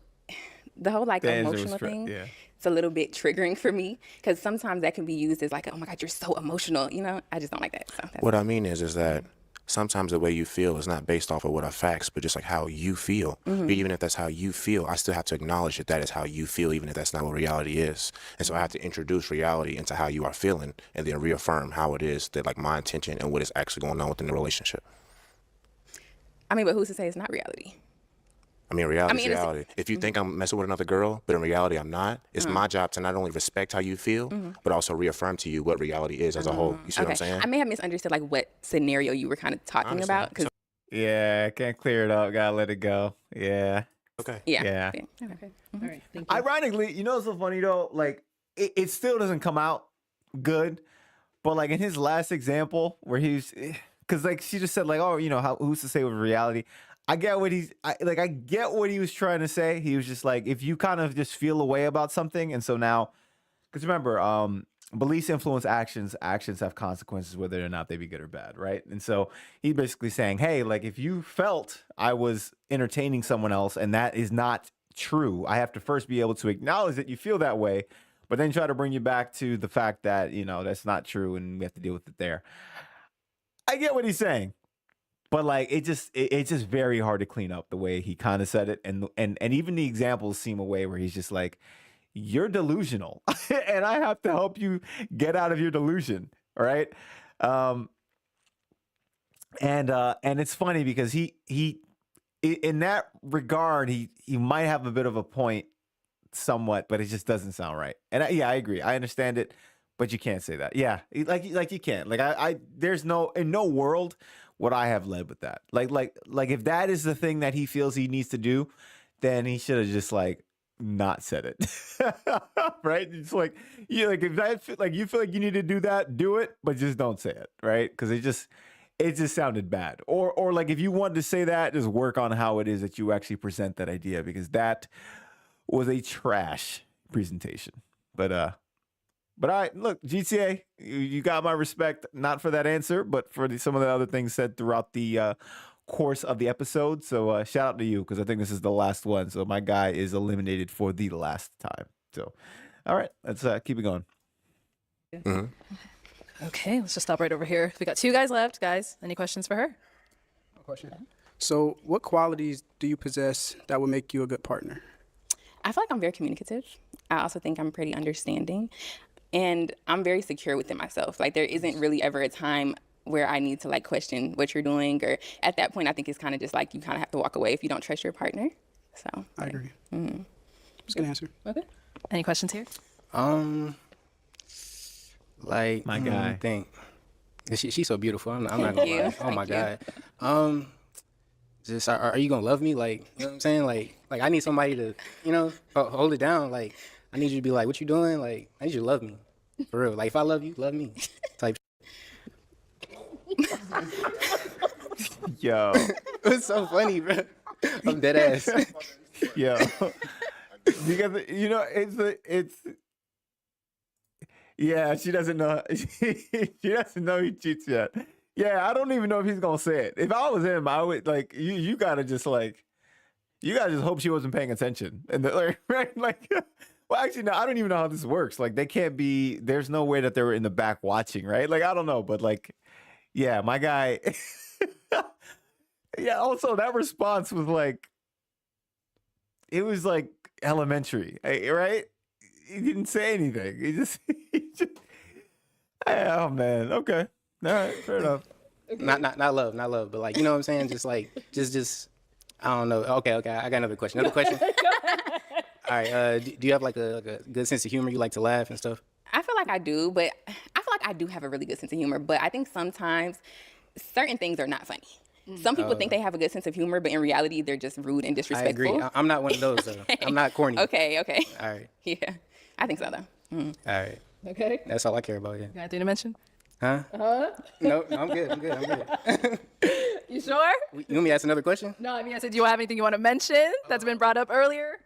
the whole like The answer was emotional thing. yeah. It's a little bit triggering for me because sometimes that can be used as like, oh my God, you're so emotional. You know, I just don't like that. So What I mean is that sometimes the way you feel is not based off of what are facts, but just like how you feel. But even if that's how you feel, I still have to acknowledge that that is how you feel, even if that's not what reality is. And so I have to introduce reality into how you are feeling and then reaffirm how it is that like my intention and what is actually going on within the relationship. I mean, but who's to say it's not reality? I mean, reality is reality. If you think I'm messing with another girl, but in reality I'm not, it's my job to not only respect how you feel, but also reaffirm to you what reality is as a whole. You see what I'm saying? I may have misunderstood like what scenario you were kind of talking about. Cause Yeah, can't clear it up. Gotta let it go. Yeah. Okay. yeah. Okay. All right. Thank you. Ironically, you know what's so funny though? Like, it still doesn't come out good. But like in his last example, where he's, because like she just said like, oh, you know, who's to say with reality? I get what I get what he was trying to say. He was just like, if you kind of just feel a way about something, and so now, because remember, beliefs influence actions. Actions have consequences, whether or not they be good or bad, right? And so he's basically saying, hey, like if you felt I was entertaining someone else and that is not true, I have to first be able to acknowledge that you feel that way, but then try to bring you back to the fact that, that's not true and we have to deal with it there. I get what he's saying. But like it's just very hard to clean up the way he kind of said it, and even the examples seem a way where he's just like, you're delusional, and I have to help you get out of your delusion, all right? And it's funny because he in that regard he might have a bit of a point, somewhat, but it just doesn't sound right. And I agree, I understand it, but you can't say that. Yeah, like you can't. Like I there's in no world would I have led with that. Like if that is the thing that he feels he needs to do, then he should have just like not said it. Right? It's like if you feel like you need to do that, do it, but just don't say it, right? Because it just sounded bad. Or like if you wanted to say that, just work on how it is that you actually present that idea, because that was a trash presentation. But all right, look, GTA, you got my respect, not for that answer, but for some of the other things said throughout the course of the episode. So shout out to you, because I think this is the last one. So my guy is eliminated for the last time. So, all right, let's keep it going. Okay, let's just stop right over here. We got 2 guys left. Guys, any questions for her? Question. So what qualities do you possess that would make you a good partner? I feel like I'm very communicative. I also think I'm pretty understanding. And I'm very secure within myself. Like there isn't really ever a time where I need to like question what you're doing, or at that point I think it's kind of just like you kind of have to walk away if you don't trust your partner. So I agree. Mm-hmm. Just gonna answer. Okay. Any questions here? Like my guy. I think she's so beautiful. I'm not gonna lie. Oh my God. Just are you gonna love me? Like, you know what I'm saying? Like I need somebody to, hold it down. Like I need you to be like, what you doing? Like I need you to love me. For real. Like if I love you, love me. Type. Yo. It's so funny, bro. I'm dead ass. Yo. Because it's yeah, she doesn't know. She doesn't know he cheats yet. Yeah, I don't even know if he's gonna say it. If I was him, I would like you gotta just hope she wasn't paying attention. And right, like well, actually, no, I don't even know how this works. Like they can't be. There's no way that they were in the back watching, right? Like I don't know, but like, yeah, my guy. Yeah. Also, that response was like, it was like elementary, right? He didn't say anything. He just oh man. Okay. All right. Fair enough. Not love, but like, you know what I'm saying? Just like, just, I don't know. Okay. I got another question. All right. Do you have like a good sense of humor? You like to laugh and stuff? I feel like I do, but I feel like I do have a really good sense of humor. But I think sometimes certain things are not funny. Some people think they have a good sense of humor, but in reality, they're just rude and disrespectful. I agree. I'm not one of those, though. I'm not corny. Okay. All right. Yeah, I think so, though. All right. Okay. That's all I care about, yeah. Got anything to mention? Huh? No, I'm good. You sure? You want me to ask another question? No, I mean, I said, do you have anything you want to mention that's been brought up earlier?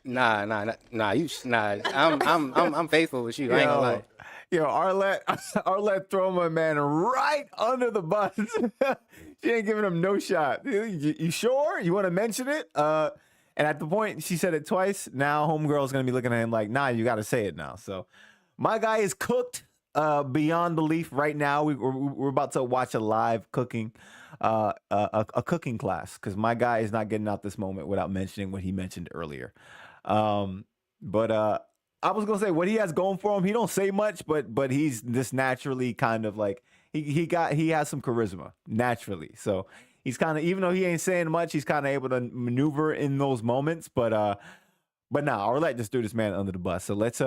Nah. I'm faithful with you. I ain't gonna lie. Yo, Arlette throw my man right under the bus. She ain't giving him no shot. You sure? You want to mention it? And at the point she said it twice, now homegirl's gonna be looking at him like, nah, you gotta say it now. So my guy is cooked beyond belief right now. We're about to watch a live cooking a cooking class, because my guy is not getting out this moment without mentioning what he mentioned earlier. But I was gonna say what he has going for him. He don't say much, but he's this naturally kind of like he has some charisma naturally. So he's kind of, even though he ain't saying much, he's kind of able to maneuver in those moments. But now Arlette just threw this man under the bus. So let's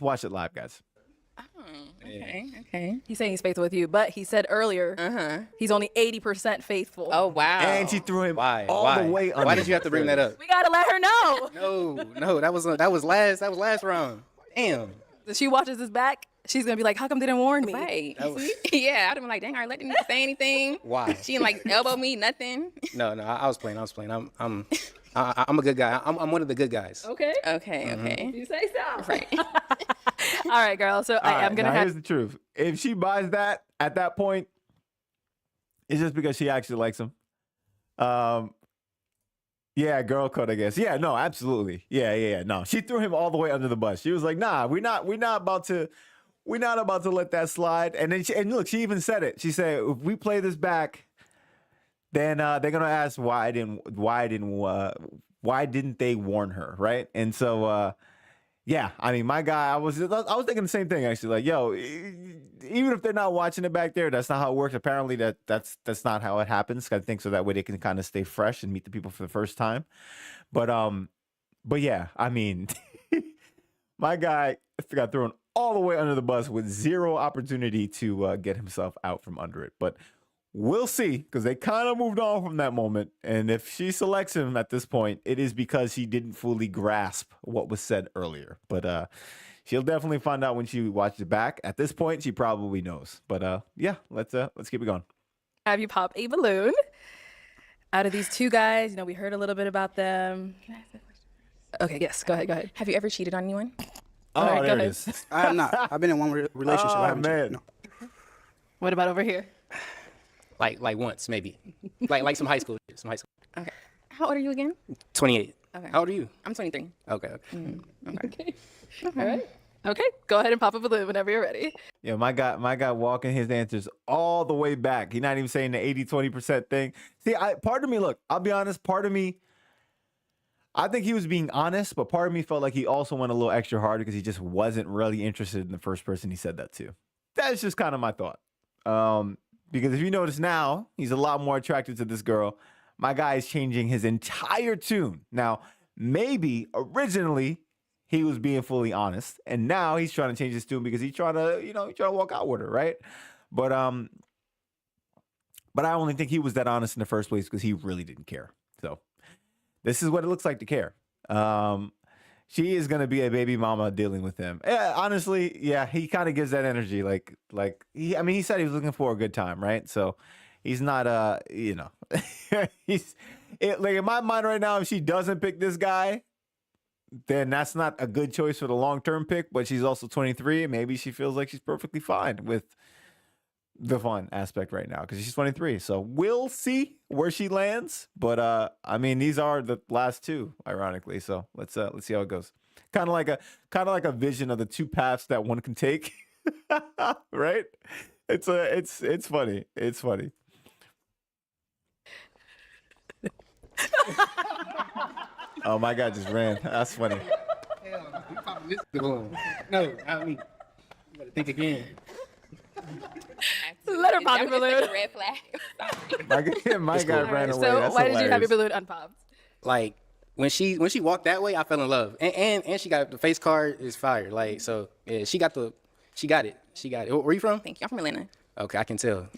watch it live, guys. Okay. He's saying he's faithful with you, but he said earlier he's only 80% faithful. Oh wow! And she threw him Why? the way under. Why did you have to bring that up? We gotta let her know. No, that was last round. Damn. If she watches this back, she's gonna be like, "How come they didn't warn me?" Right. Yeah, I'd have been like, "Dang, Arlette didn't say anything." Why? She didn't like elbow me, nothing. No, I was playing. I'm a good guy. I'm one of the good guys. Okay. Okay. You say so. Right. right, girl. So I am gonna now here's the truth. If she buys that at that point, it's just because she actually likes him. Yeah, girl code, I guess. Yeah, no, absolutely. Yeah. No, she threw him all the way under the bus. She was like, "Nah, we're not about to let that slide." And then and look, she even said it. She said, "If we play this back, then they're gonna ask why didn't they warn her, right?" And so, yeah, I mean, my guy, I was thinking the same thing actually. Like, yo, even if they're not watching it back there, that's not how it works. Apparently, that's not how it happens. I think so that way they can kind of stay fresh and meet the people for the first time. But yeah, I mean, my guy got thrown all the way under the bus with zero opportunity to get himself out from under it. But we'll see, because they kind of moved on from that moment. And if she selects him at this point, it is because she didn't fully grasp what was said earlier. But she'll definitely find out when she watches it back. At this point, she probably knows. But yeah, let's keep it going. Have you pop a balloon out of these two guys? You know, we heard a little bit about them. Can I ask that question? Okay, yes, go ahead. Have you ever cheated on anyone? Oh, All right, there go it ahead. is. I have not. I've been in one relationship. I Oh, haven't man. No. What about over here? Like once maybe. like some high school. Okay. How old are you again? 28. Okay. How old are you? I'm 23. Okay. Okay. All right. Okay, go ahead and pop a balloon whenever you're ready. Yeah, my guy walking his answers all the way back. He's not even saying the 80-20% thing. See, part of me, look, I'll be honest, part of me, I think he was being honest, but part of me felt like he also went a little extra hard because he just wasn't really interested in the first person he said that to. That's just kind of my thought. Because if you notice now, he's a lot more attracted to this girl. My guy is changing his entire tune. Now, maybe originally he was being fully honest, and now he's trying to change his tune because he's trying to walk out with her, right? But I only think he was that honest in the first place because he really didn't care. So this is what it looks like to care. She is gonna be a baby mama dealing with him. Yeah, honestly, yeah, he kind of gives that energy. Like he said he was looking for a good time, right? So he's not he's like in my mind right now. If she doesn't pick this guy, then that's not a good choice for the long-term pick. But she's also 23, and maybe she feels like she's perfectly fine with the fun aspect right now because she's 23. So we'll see where she lands. But I mean, these are the last two, ironically. So let's see how it goes. Kind of like a vision of the two paths that one can take, right? It's funny. It's funny. Oh, my God just ran. That's funny. No, I mean, you gotta think again. Let her pop That your was just balloon. such a red flag. My guy ran away. So That's why did you have your hilarious. balloon unpopped? Like when she walked that way, I fell in love. And she got the face card is fire. Like so, yeah, she got it. Where you from? Thank you. I'm from Atlanta. Okay, I can tell.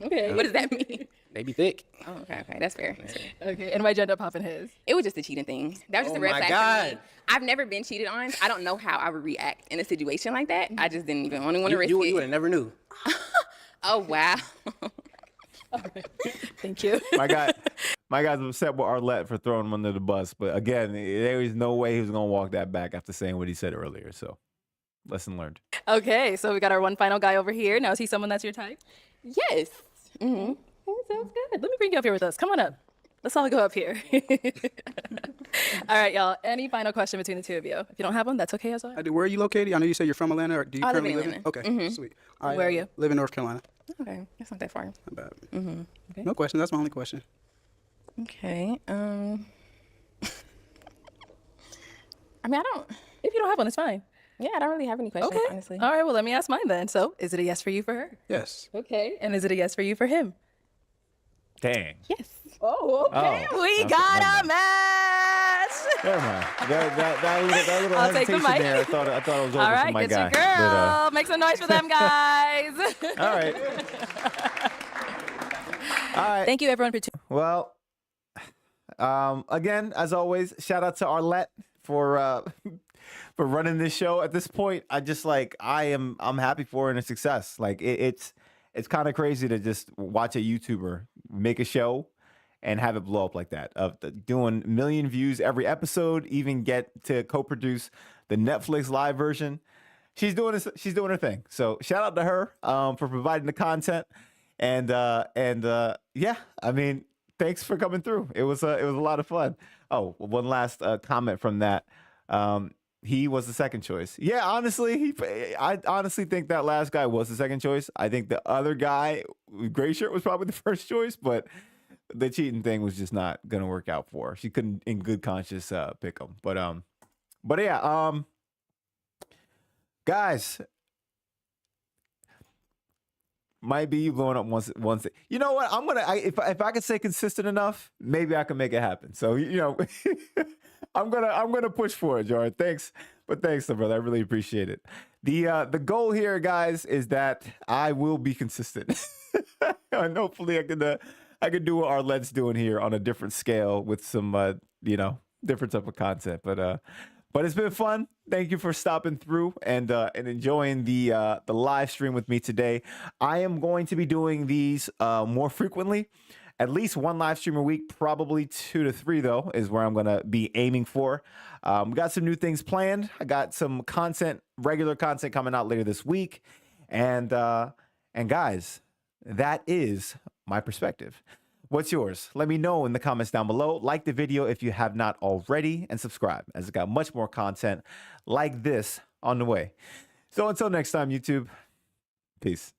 Okay. What does that mean? They be thick. Oh, okay. That's fair. Okay, and why'd you end up popping his? It was just a cheating thing. That was just Oh a red my flag for God. me. I've never been cheated on. I don't know how I would react in a situation like that. I just didn't even want to risk You it. would have never knew. Oh, wow. Thank you. My guy's upset with Arlette for throwing him under the bus. But again, there was no way he was going to walk that back after saying what he said earlier. So, lesson learned. Okay, so we got our one final guy over here. Now, is he someone that's your type? Yes. Mm-hmm. Sounds good. Let me bring you up here with us. Come on up. Let's all go up here. All right, y'all. Any final question between the two of you? If you don't have one, that's okay as well. I do. Where are you located? I know you said you're from Atlanta. Or do you I live currently in live in? Atlanta. Okay, Mhm. sweet. I, Where are you? Live in North Carolina. Okay. That's not that far. Not bad. Mm-hmm. Okay. No question. That's my only question. Okay. I mean, I don't. If you don't have one, it's fine. Yeah, I don't really have any questions, Okay. honestly. All right, well, let me ask mine then. So, is it a yes for you for her? Yes. Okay. And is it a yes for you for him? Dang. Yes. Oh, okay. Oh, We okay. got Never a mind. match. Never mind. That little I'll take the hesitation mic. there. I thought it was All over right, for my get your guy. girl. Make some noise for them, guys. All right. All right. Thank you, everyone, for tuning. Well, again, as always, shout out to Arlette for running this show. At this point, I'm happy for her and her success. Like it's kind of crazy to just watch a YouTuber make a show and have it blow up like that. Doing 1 million views every episode, even get to co-produce the Netflix live version. she's doing this, she's doing her thing. So shout out to her for providing the content, and yeah, I mean, thanks for coming through. It was a lot of fun. Oh, one last comment from that. He was the second choice. Yeah, honestly, I honestly think that last guy was the second choice. I think the other guy, gray shirt, was probably the first choice, but the cheating thing was just not gonna work out for her. She couldn't, in good conscience, pick him. But yeah, guys, might be you blowing up once. You know what? If I can stay consistent enough, maybe I can make it happen. So I'm gonna push for it, Jordan. Thanks, brother. I really appreciate it. The goal here, guys, is that I will be consistent, and hopefully I can do what Arlette's doing here on a different scale with some different type of content. But it's been fun. Thank you for stopping through and enjoying the live stream with me today. I am going to be doing these more frequently. At least one live stream a week, probably 2 to 3 though, is where I'm gonna be aiming for. We got some new things planned. I got some regular content coming out later this week, and guys, that is my perspective. What's yours? Let me know in the comments down below. Like the video if you have not already, and subscribe, as it's got much more content like this on the way. So until next time, YouTube, peace.